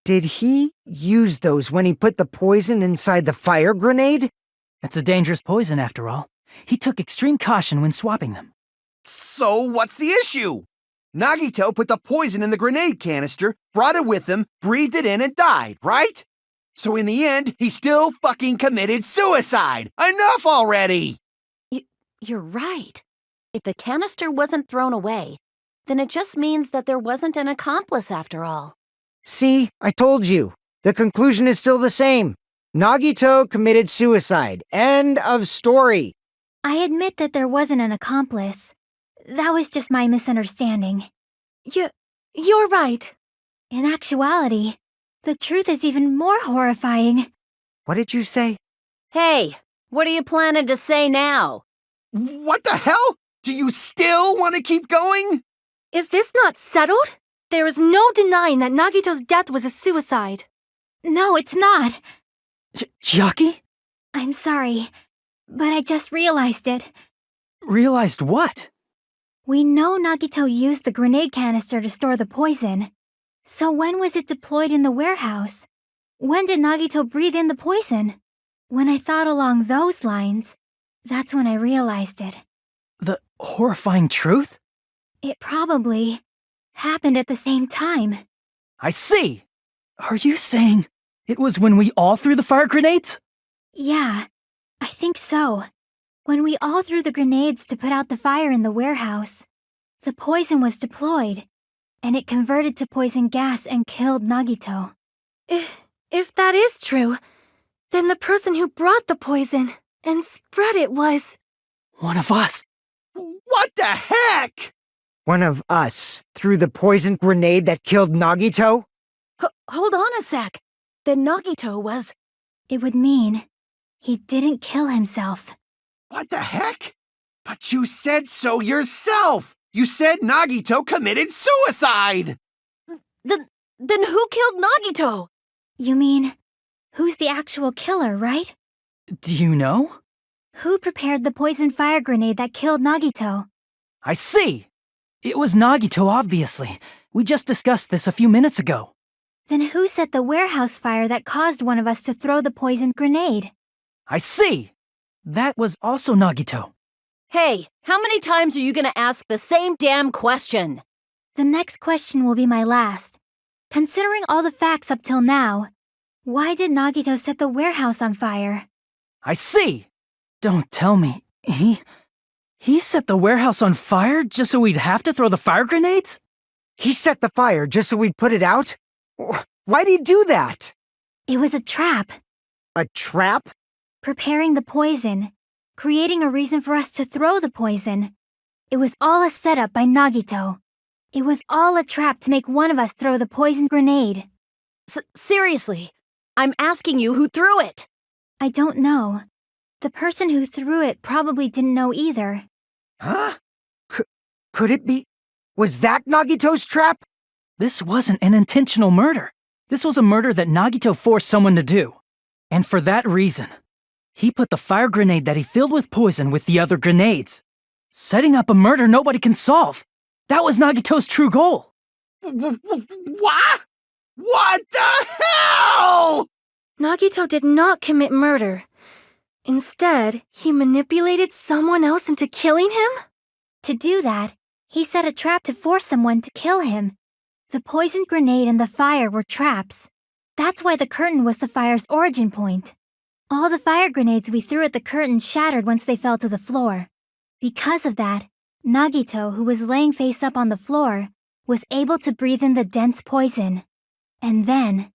Did he use those when he put the poison inside the fire grenade? It's a dangerous poison, after all. He took extreme caution when swapping them. So what's the issue? Nagito put the poison in the grenade canister, brought it with him, breathed it in, and died, right? So in the end, he still fucking committed suicide! Enough already! You're right. If the canister wasn't thrown away, then it just means that there wasn't an accomplice after all. See, I told you. The conclusion is still the same. Nagito committed suicide. End of story. I admit that there wasn't an accomplice. That was just my misunderstanding. You're right. In actuality, the truth is even more horrifying. What did you say? Hey, what are you planning to say now? What the hell? Do you still want to keep going? Is this not settled? There is no denying that Nagito's death was a suicide. No, it's not. Chiaki? I'm sorry, but I just realized it. Realized what? We know Nagito used the grenade canister to store the poison. So when was it deployed in the warehouse? When did Nagito breathe in the poison? When I thought along those lines, that's when I realized it. The horrifying truth? It probably happened at the same time. I see! Are you saying it was when we all threw the fire grenades? Yeah, I think so. When we all threw the grenades to put out the fire in the warehouse, the poison was deployed, and it converted to poison gas and killed Nagito. If that is true, then the person who brought the poison and spread it was... One of us. What the heck? One of us threw the poison grenade that killed Nagito? Hold on a sec. Then Nagito was... It would mean he didn't kill himself. What the heck? But you said so yourself! You said Nagito committed suicide! Then who killed Nagito? You mean, who's the actual killer, right? Do you know? Who prepared the poison fire grenade that killed Nagito? I see! It was Nagito, obviously. We just discussed this a few minutes ago. Then who set the warehouse fire that caused one of us to throw the poisoned grenade? I see! That was also Nagito. Hey, how many times are you gonna ask the same damn question? The next question will be my last. Considering all the facts up till now, why did Nagito set the warehouse on fire? I see! Don't tell me, he set the warehouse on fire just so we'd have to throw the fire grenades? He set the fire just so we'd put it out? Why'd he do that? It was a trap. A trap? Preparing the poison, creating a reason for us to throw the poison. It was all a setup by Nagito. It was all a trap to make one of us throw the poison grenade. Seriously, I'm asking you who threw it. I don't know. The person who threw it probably didn't know either. Huh? Could it be? Was that Nagito's trap? This wasn't an intentional murder. This was a murder that Nagito forced someone to do. And for that reason, he put the fire grenade that he filled with poison with the other grenades. Setting up a murder nobody can solve. That was Nagito's true goal. What? What the hell? Nagito did not commit murder. Instead, he manipulated someone else into killing him? To do that, he set a trap to force someone to kill him. The poisoned grenade and the fire were traps. That's why the curtain was the fire's origin point. All the fire grenades we threw at the curtain shattered once they fell to the floor. Because of that, Nagito, who was laying face up on the floor, was able to breathe in the dense poison. And then...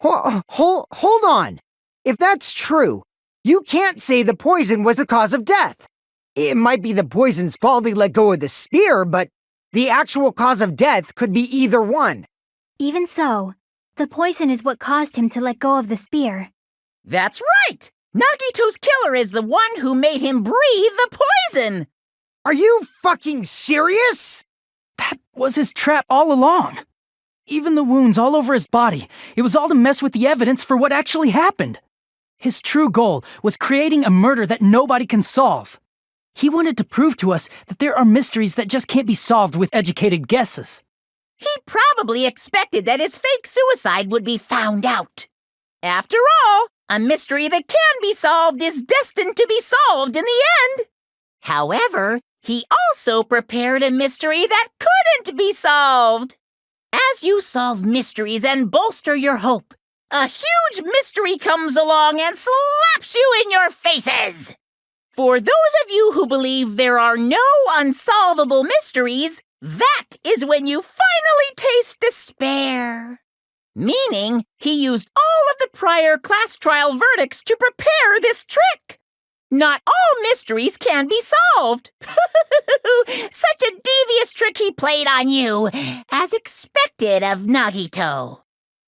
Hold on! If that's true, you can't say the poison was the cause of death. It might be the poison's fault he let go of the spear, but the actual cause of death could be either one. Even so, the poison is what caused him to let go of the spear. That's right! Nagito's killer is the one who made him breathe the poison! Are you fucking serious? That was his trap all along. Even the wounds all over his body, it was all to mess with the evidence for what actually happened. His true goal was creating a murder that nobody can solve. He wanted to prove to us that there are mysteries that just can't be solved with educated guesses. He probably expected that his fake suicide would be found out. After all, a mystery that can be solved is destined to be solved in the end. However, he also prepared a mystery that couldn't be solved. As you solve mysteries and bolster your hope, a huge mystery comes along and slaps you in your faces. For those of you who believe there are no unsolvable mysteries, that is when you finally taste despair. meaning he used all of the prior class trial verdicts to prepare this trick. Not all mysteries can be solved. Such a devious trick he played on you, as expected of Nagito.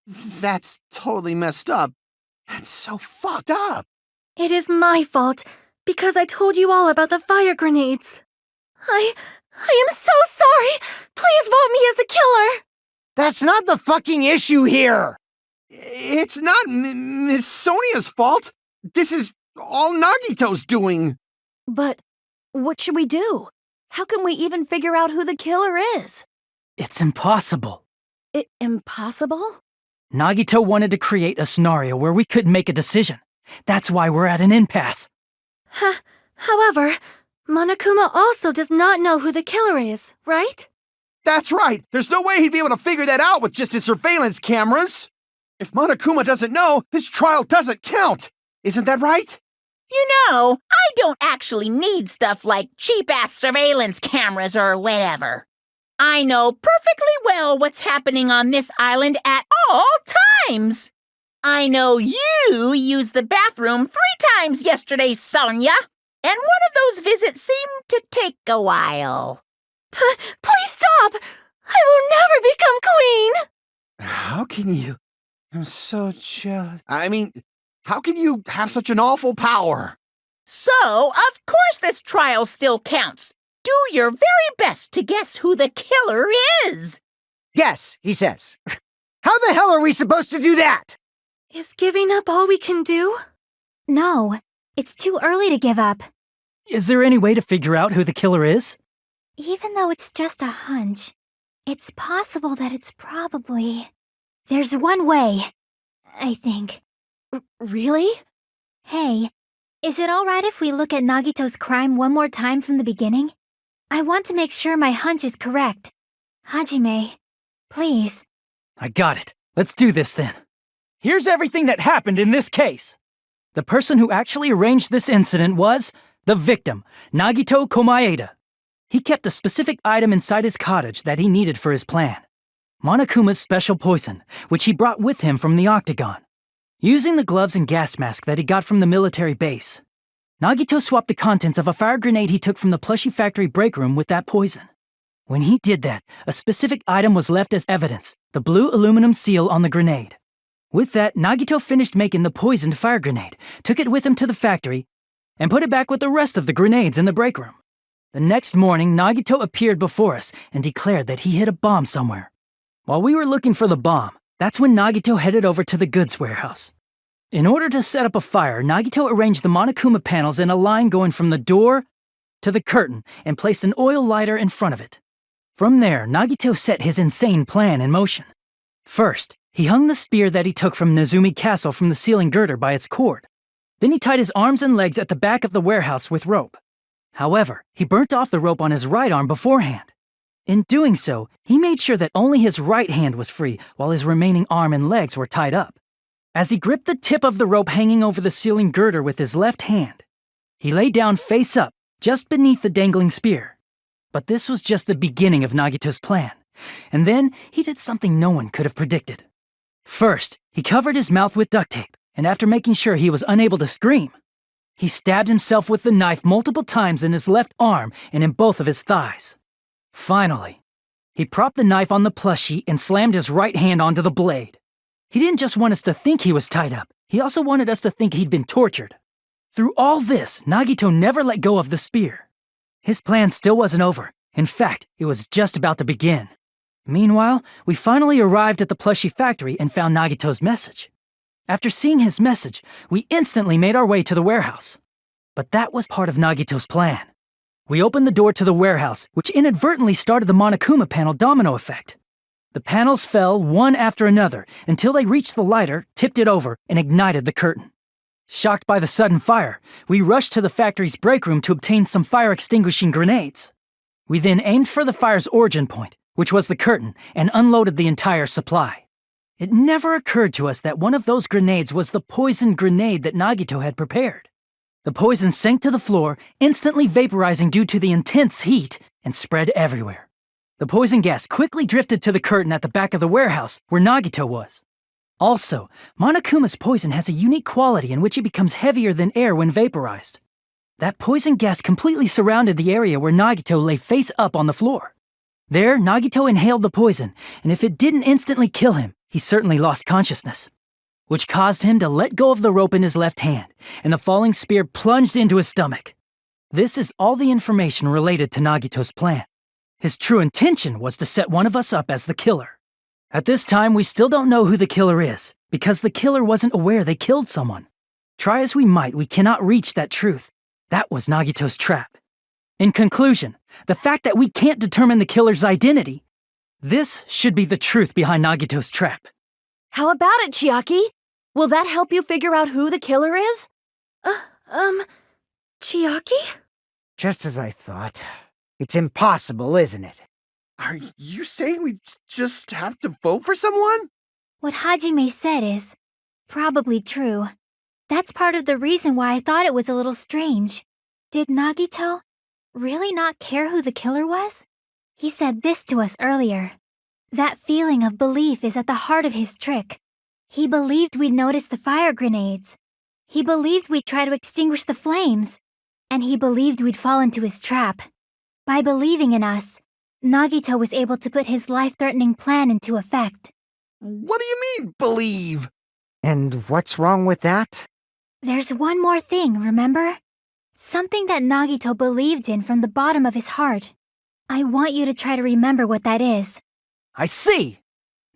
That's totally messed up. That's so fucked up. It is my fault, because I told you all about the fire grenades. I am so sorry! Please vote me as the killer! That's not the fucking issue here! It's not Miss Sonia's fault. This is all Nagito's doing. But what should we do? How can we even figure out who the killer is? It's impossible. Impossible? Nagito wanted to create a scenario where we couldn't make a decision. That's why we're at an impasse. However, Monokuma also does not know who the killer is, right? That's right. There's no way he'd be able to figure that out with just his surveillance cameras. If Monokuma doesn't know, this trial doesn't count. Isn't that right? You know, I don't actually need stuff like cheap-ass surveillance cameras or whatever. I know perfectly well what's happening on this island at all times. I know you used the bathroom 3 times yesterday, Sonia, and one of those visits seemed to take a while. Please stop! I will never become queen! How can you? I'm so jealous. I mean, how can you have such an awful power? So, of course this trial still counts. Do your very best to guess who the killer is. Yes, he says. How the hell are we supposed to do that? Is giving up all we can do? No, it's too early to give up. Is there any way to figure out who the killer is? Even though it's just a hunch, it's possible that it's probably... There's one way, I think. Really? Hey, is it alright if we look at Nagito's crime one more time from the beginning? I want to make sure my hunch is correct. Hajime, please. I got it. Let's do this then. Here's everything that happened in this case. The person who actually arranged this incident was the victim, Nagito Komaeda. He kept a specific item inside his cottage that he needed for his plan. Monokuma's special poison, which he brought with him from the Octagon. Using the gloves and gas mask that he got from the military base, Nagito swapped the contents of a fire grenade he took from the plushie factory break room with that poison. When he did that, a specific item was left as evidence, the blue aluminum seal on the grenade. With that, Nagito finished making the poisoned fire grenade, took it with him to the factory, and put it back with the rest of the grenades in the break room. The next morning, Nagito appeared before us and declared that he hid a bomb somewhere. While we were looking for the bomb, that's when Nagito headed over to the goods warehouse. In order to set up a fire, Nagito arranged the Monokuma panels in a line going from the door to the curtain and placed an oil lighter in front of it. From there, Nagito set his insane plan in motion. First, he hung the spear that he took from Nezumi Castle from the ceiling girder by its cord. Then he tied his arms and legs at the back of the warehouse with rope. However, he burnt off the rope on his right arm beforehand. In doing so, he made sure that only his right hand was free while his remaining arm and legs were tied up. As he gripped the tip of the rope hanging over the ceiling girder with his left hand, he lay down face up, just beneath the dangling spear. But this was just the beginning of Nagito's plan, and then he did something no one could have predicted. First, he covered his mouth with duct tape, and after making sure he was unable to scream, he stabbed himself with the knife multiple times in his left arm and in both of his thighs. Finally, he propped the knife on the plushie and slammed his right hand onto the blade. He didn't just want us to think he was tied up, he also wanted us to think he'd been tortured. Through all this, Nagito never let go of the spear. His plan still wasn't over. In fact, it was just about to begin. Meanwhile, we finally arrived at the plushie factory and found Nagito's message. After seeing his message, we instantly made our way to the warehouse. But that was part of Nagito's plan. We opened the door to the warehouse, which inadvertently started the Monokuma panel domino effect. The panels fell one after another until they reached the lighter, tipped it over, and ignited the curtain. Shocked by the sudden fire, we rushed to the factory's break room to obtain some fire-extinguishing grenades. We then aimed for the fire's origin point, which was the curtain, and unloaded the entire supply. It never occurred to us that one of those grenades was the poisoned grenade that Nagito had prepared. The poison sank to the floor, instantly vaporizing due to the intense heat, and spread everywhere. The poison gas quickly drifted to the curtain at the back of the warehouse, where Nagito was. Also, Monokuma's poison has a unique quality in which it becomes heavier than air when vaporized. That poison gas completely surrounded the area where Nagito lay face up on the floor. There, Nagito inhaled the poison, and if it didn't instantly kill him, he certainly lost consciousness, which caused him to let go of the rope in his left hand, and the falling spear plunged into his stomach. This is all the information related to Nagito's plan. His true intention was to set one of us up as the killer. At this time, we still don't know who the killer is, because the killer wasn't aware they killed someone. Try as we might, we cannot reach that truth. That was Nagito's trap. In conclusion, the fact that we can't determine the killer's identity, this should be the truth behind Nagito's trap. How about it, Chiaki? Will that help you figure out who the killer is? Chiaki? Just as I thought. It's impossible, isn't it? Are you saying we just have to vote for someone? What Hajime said is probably true. That's part of the reason why I thought it was a little strange. Did Nagito really not care who the killer was? He said this to us earlier. That feeling of belief is at the heart of his trick. He believed we'd notice the fire grenades. He believed we'd try to extinguish the flames. And he believed we'd fall into his trap. By believing in us, Nagito was able to put his life-threatening plan into effect. What do you mean, believe? And what's wrong with that? There's one more thing, remember? Something that Nagito believed in from the bottom of his heart. I want you to try to remember what that is. I see!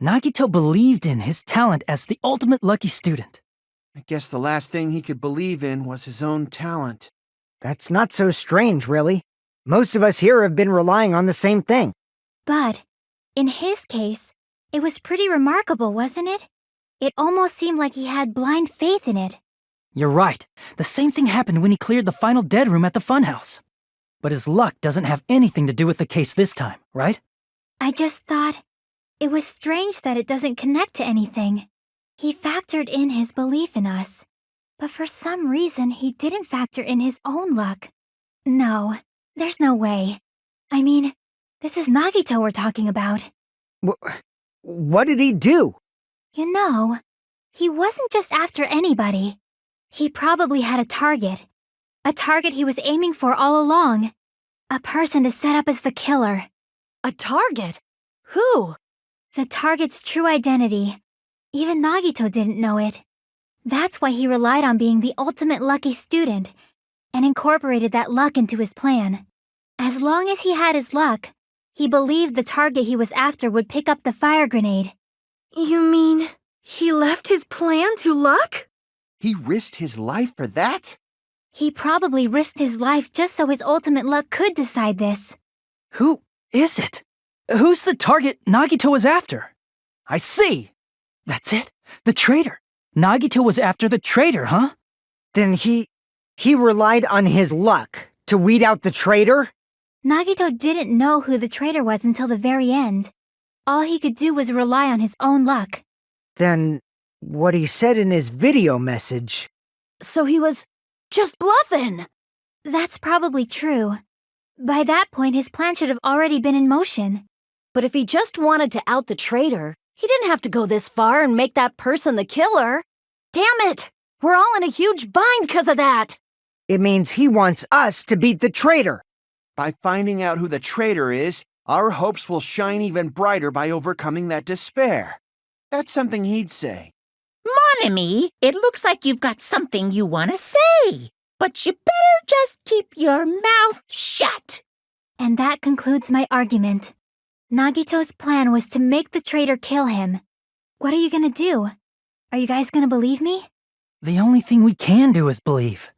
Nagito believed in his talent as the ultimate lucky student. I guess the last thing he could believe in was his own talent. That's not so strange, really. Most of us here have been relying on the same thing. But, in his case, it was pretty remarkable, wasn't it? It almost seemed like he had blind faith in it. You're right. The same thing happened when he cleared the final dead room at the funhouse. But his luck doesn't have anything to do with the case this time, right? I just thought it was strange that it doesn't connect to anything. He factored in his belief in us, but for some reason he didn't factor in his own luck. No, there's no way. I mean, this is Nagito we're talking about. What did he do? You know, he wasn't just after anybody. He probably had a target. A target he was aiming for all along. A person to set up as the killer. A target? Who? The target's true identity. Even Nagito didn't know it. That's why he relied on being the ultimate lucky student and incorporated that luck into his plan. As long as he had his luck, he believed the target he was after would pick up the fire grenade. You mean he left his plan to luck? He risked his life for that? He probably risked his life just so his ultimate luck could decide this. Who is it? Who's the target Nagito was after? I see! That's it, the traitor. Nagito was after the traitor, huh? Then he relied on his luck to weed out the traitor? Nagito didn't know who the traitor was until the very end. All he could do was rely on his own luck. Then what he said in his video message... So he was just bluffing. That's probably true. By that point, his plan should have already been in motion. But if he just wanted to out the traitor, he didn't have to go this far and make that person the killer. Damn it! We're all in a huge bind because of that! It means he wants us to beat the traitor. By finding out who the traitor is, our hopes will shine even brighter by overcoming that despair. That's something he'd say. Mon ami, it looks like you've got something you want to say, but you better just keep your mouth shut. And that concludes my argument. Nagito's plan was to make the traitor kill him. What are you gonna do? Are you guys gonna believe me? The only thing we can do is believe.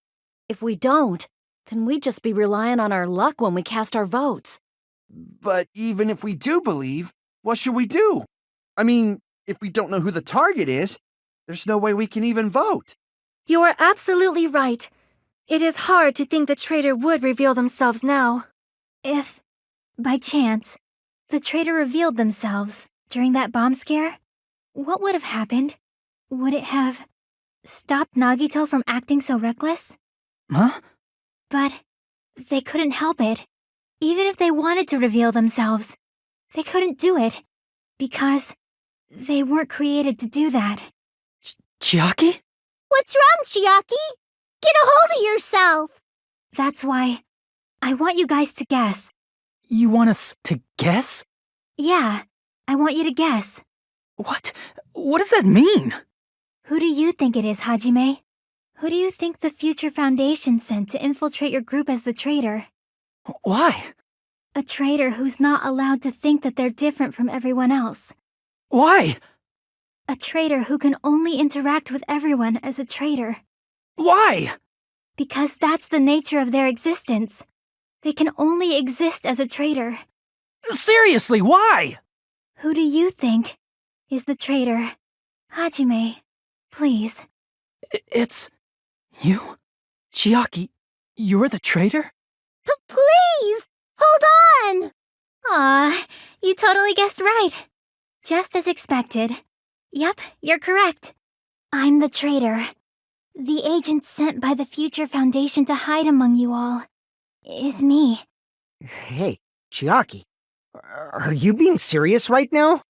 If we don't, then we'd just be relying on our luck when we cast our votes. But even if we do believe, what should we do? I mean, if we don't know who the target is, there's no way we can even vote. You are absolutely right. It is hard to think the traitor would reveal themselves now. If, by chance, the traitor revealed themselves during that bomb scare, what would have happened? Would it have stopped Nagito from acting so reckless? Huh? But they couldn't help it. Even if they wanted to reveal themselves, they couldn't do it because They weren't created to do that. Chiaki? What's wrong, Chiaki? Get a hold of yourself. That's why I want you guys to guess. You want us to guess? Yeah, I want you to guess. What? What does that mean? Who do you think it is, Hajime? Who do you think the Future Foundation sent to infiltrate your group as the traitor? Why? A traitor who's not allowed to think that they're different from everyone else. Why? A traitor who can only interact with everyone as a traitor. Why? Because that's the nature of their existence. They can only exist as a traitor. Seriously, why? Who do you think is the traitor? Hajime, please. It's... you? Chiaki, you're the traitor? Please, hold on. Aw, you totally guessed right. Just as expected. Yep, you're correct. I'm the traitor. The agent sent by the Future Foundation to hide among you all is me. Hey, Chiaki, are you being serious right now?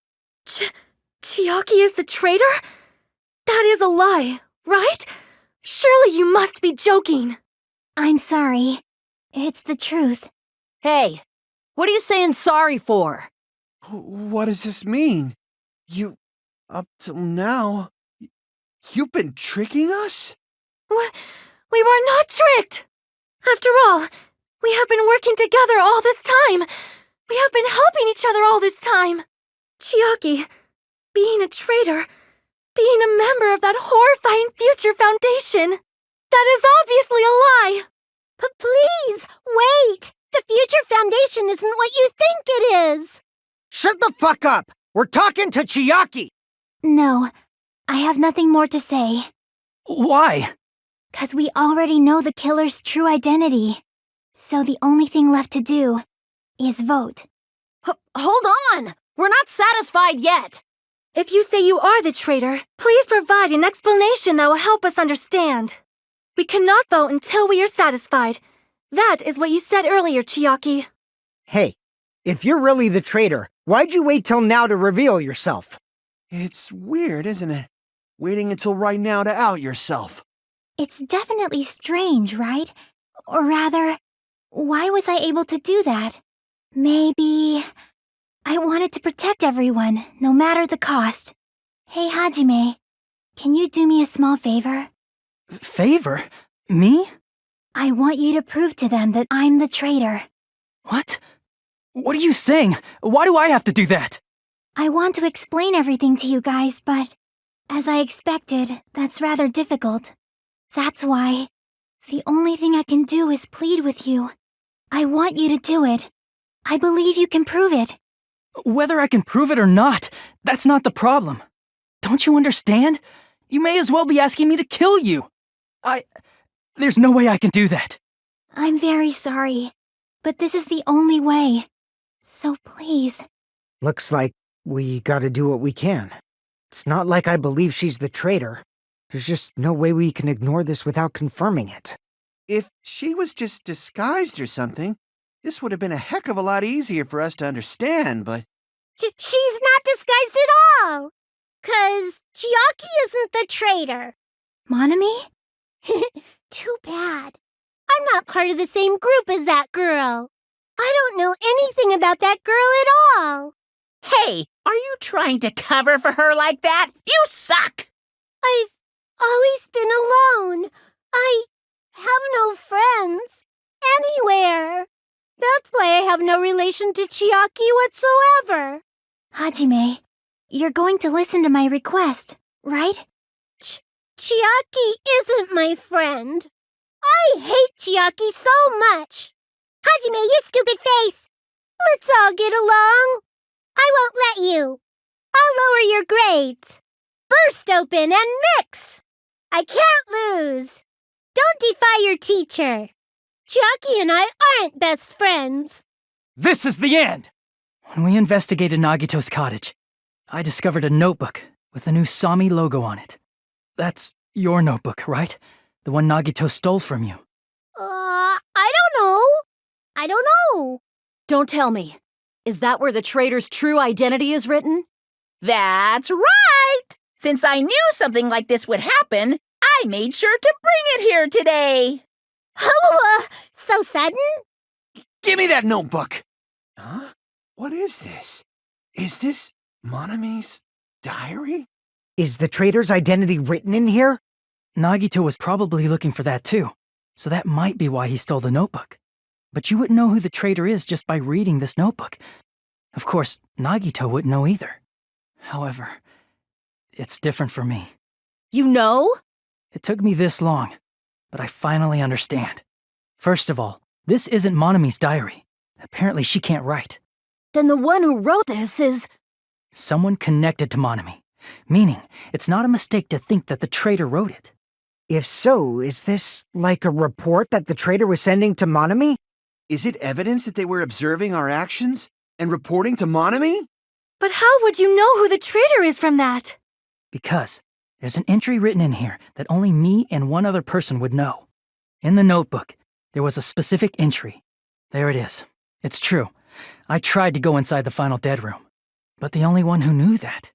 Chiaki is the traitor? That is a lie, right? Surely you must be joking. I'm sorry. It's the truth. Hey, what are you saying sorry for? What does this mean? Up till now, you've been tricking us? We were not tricked. After all, we have been working together all this time. We have been helping each other all this time. Chiaki, being a traitor, being a member of that horrifying Future Foundation, that is obviously a lie. Please, wait. The Future Foundation isn't what you think it is. Shut the fuck up! We're talking to Chiaki! No, I have nothing more to say. Why? 'Cause we already know the killer's true identity. So the only thing left to do is vote. Hold on! We're not satisfied yet! If you say you are the traitor, please provide an explanation that will help us understand. We cannot vote until we are satisfied. That is what you said earlier, Chiaki. Hey, if you're really the traitor, why'd you wait till now to reveal yourself? It's weird, isn't it? Waiting until right now to out yourself. It's definitely strange, right? Or rather, why was I able to do that? Maybe I wanted to protect everyone, no matter the cost. Hey, Hajime, can you do me a small favor? Favor? Me? I want you to prove to them that I'm the traitor. What? What are you saying? Why do I have to do that? I want to explain everything to you guys, but as I expected, that's rather difficult. That's why the only thing I can do is plead with you. I want you to do it. I believe you can prove it. Whether I can prove it or not, that's not the problem. Don't you understand? You may as well be asking me to kill you. There's no way I can do that. I'm very sorry, but this is the only way. So please. Looks like we gotta do what we can. It's not like I believe she's the traitor. There's just no way we can ignore this without confirming it. If she was just disguised or something, this would have been a heck of a lot easier for us to understand, but... She's not disguised at all. 'Cause Chiaki isn't the traitor. Monami? Too bad. I'm not part of the same group as that girl. I don't know anything about that girl at all. Hey, are you trying to cover for her like that? You suck! I've always been alone. I have no friends anywhere. That's why I have no relation to Chiaki whatsoever. Hajime, you're going to listen to my request, right? Chiaki isn't my friend. I hate Chiaki so much. Hajime, you stupid face. Let's all get along. I won't let you. I'll lower your grades. Burst open and mix. I can't lose. Don't defy your teacher. Chiaki and I aren't best friends. This is the end! When we investigated Nagito's cottage, I discovered a notebook with the new Sami logo on it. That's your notebook, right? The one Nagito stole from you. I don't know. I don't know. Don't tell me. Is that where the traitor's true identity is written? That's right! Since I knew something like this would happen, I made sure to bring it here today. Oh, so sudden? Give me that notebook! Huh? What is this? Is this Monami's diary? Is the traitor's identity written in here? Nagito was probably looking for that too, so that might be why he stole the notebook. But you wouldn't know who the traitor is just by reading this notebook. Of course, Nagito wouldn't know either. However, it's different for me. You know? It took me this long, but I finally understand. First of all, this isn't Monami's diary. Apparently she can't write. Then the one who wrote this is... Someone connected to Monami, meaning it's not a mistake to think that the traitor wrote it. If so, is this like a report that the traitor was sending to Monami? Is it evidence that they were observing our actions and reporting to Monami? But how would you know who the traitor is from that? Because there's an entry written in here that only me and one other person would know. In the notebook, there was a specific entry. There it is. It's true. I tried to go inside the final dead room. But the only one who knew that...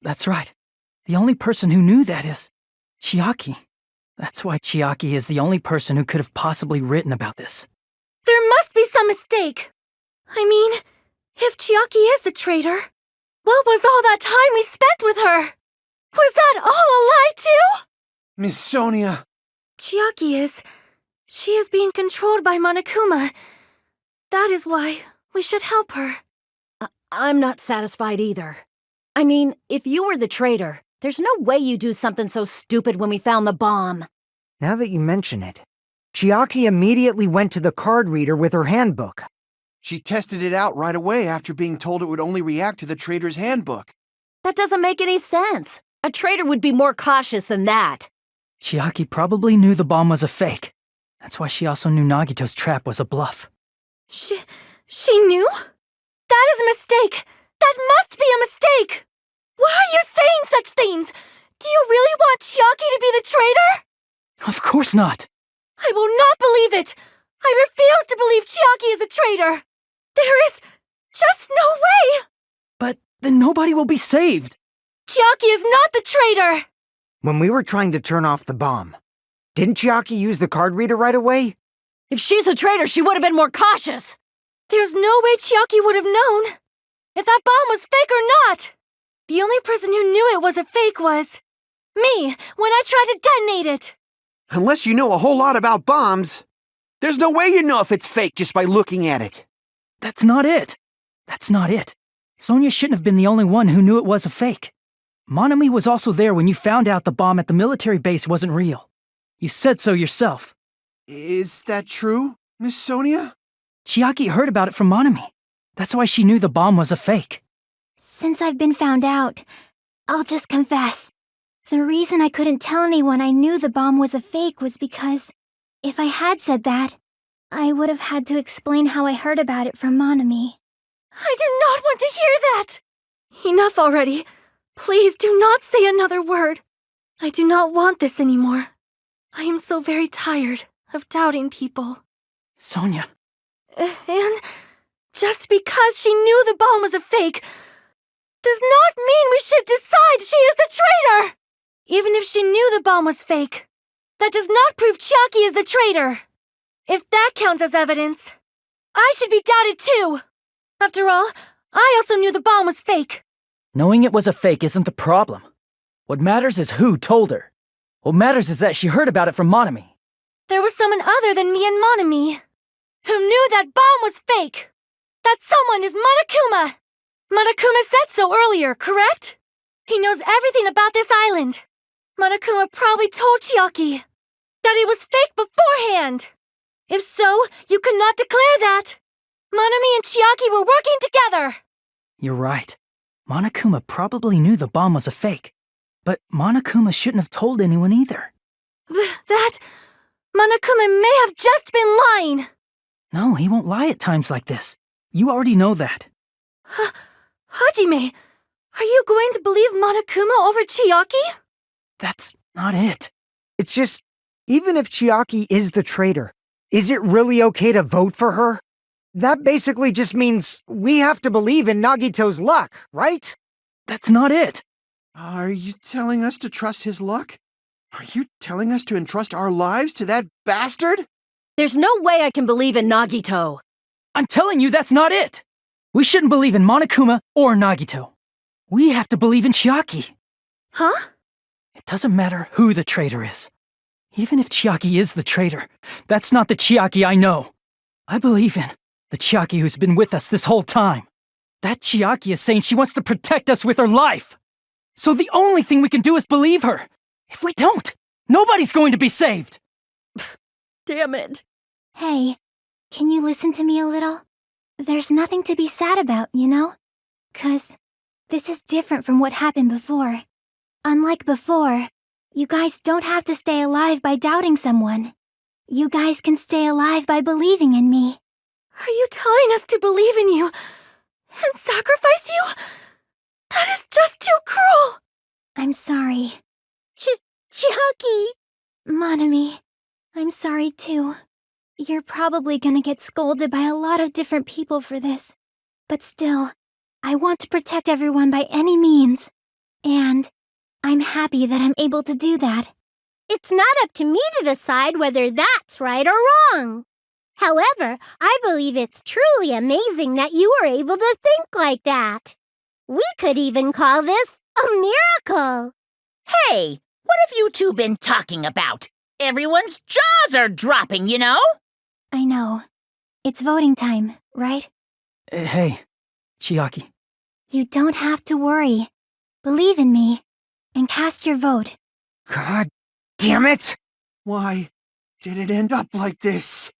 That's right. The only person who knew that is... Chiaki. That's why Chiaki is the only person who could have possibly written about this. There must be some mistake. I mean, if Chiaki is the traitor, what was all that time we spent with her? Was that all a lie too? Miss Sonia... Chiaki is... She is being controlled by Monokuma. That is why we should help her. I'm not satisfied either. I mean, if you were the traitor, there's no way you'd do something so stupid when we found the bomb. Now that you mention it, Chiaki immediately went to the card reader with her handbook. She tested it out right away after being told it would only react to the traitor's handbook. That doesn't make any sense. A traitor would be more cautious than that. Chiaki probably knew the bomb was a fake. That's why she also knew Nagito's trap was a bluff. She knew? That is a mistake! That must be a mistake! Why are you saying such things? Do you really want Chiaki to be the traitor? Of course not! I will not believe it! I refuse to believe Chiaki is a traitor! There is just no way! But then nobody will be saved! Chiaki is not the traitor! When we were trying to turn off the bomb, didn't Chiaki use the card reader right away? If she's a traitor, she would have been more cautious. There's no way Chiaki would have known if that bomb was fake or not. The only person who knew it was a fake was me when I tried to detonate it. Unless you know a whole lot about bombs, there's no way you know if it's fake just by looking at it. That's not it. That's not it. Sonia shouldn't have been the only one who knew it was a fake. Monami was also there when you found out the bomb at the military base wasn't real. You said so yourself. Is that true, Miss Sonia? Chiaki heard about it from Monami. That's why she knew the bomb was a fake. Since I've been found out, I'll just confess. The reason I couldn't tell anyone I knew the bomb was a fake was because if I had said that, I would have had to explain how I heard about it from Monami. I do not want to hear that! Enough already. Please do not say another word. I do not want this anymore. I am so very tired of doubting people. Sonia. And just because she knew the bomb was a fake does not mean we should decide she is the traitor! Even if she knew the bomb was fake, that does not prove Chiaki is the traitor. If that counts as evidence, I should be doubted too. After all, I also knew the bomb was fake. Knowing it was a fake isn't the problem. What matters is who told her. What matters is that she heard about it from Monami. There was someone other than me and Monami who knew that bomb was fake. That someone is Monokuma. Monokuma said so earlier, correct? He knows everything about this island. Monokuma probably told Chiaki that it was fake beforehand. If so, you could not declare that. Monami and Chiaki were working together. You're right. Monokuma probably knew the bomb was a fake. But Monokuma shouldn't have told anyone either. That... Monokuma may have just been lying. No, he won't lie at times like this. You already know that. Hajime, are you going to believe Monokuma over Chiaki? That's not it. It's just, even if Chiaki is the traitor, is it really okay to vote for her? That basically just means we have to believe in Nagito's luck, right? That's not it. Are you telling us to trust his luck? Are you telling us to entrust our lives to that bastard? There's no way I can believe in Nagito. I'm telling you that's not it. We shouldn't believe in Monokuma or Nagito. We have to believe in Chiaki. Huh? It doesn't matter who the traitor is. Even if Chiaki is the traitor, that's not the Chiaki I know. I believe in the Chiaki who's been with us this whole time. That Chiaki is saying she wants to protect us with her life. So the only thing we can do is believe her. If we don't, nobody's going to be saved. Damn it. Hey, can you listen to me a little? There's nothing to be sad about, you know? 'Cause this is different from what happened before. Unlike before, you guys don't have to stay alive by doubting someone. You guys can stay alive by believing in me. Are you telling us to believe in you and sacrifice you? That is just too cruel. I'm sorry. Chiaki! Monami, I'm sorry too. You're probably gonna get scolded by a lot of different people for this. But still, I want to protect everyone by any means. And I'm happy that I'm able to do that. It's not up to me to decide whether that's right or wrong. However, I believe it's truly amazing that you were able to think like that. We could even call this a miracle. Hey, what have you two been talking about? Everyone's jaws are dropping, you know? I know. It's voting time, right? Hey, Chiaki. You don't have to worry. Believe in me and cast your vote. God damn it! Why did it end up like this?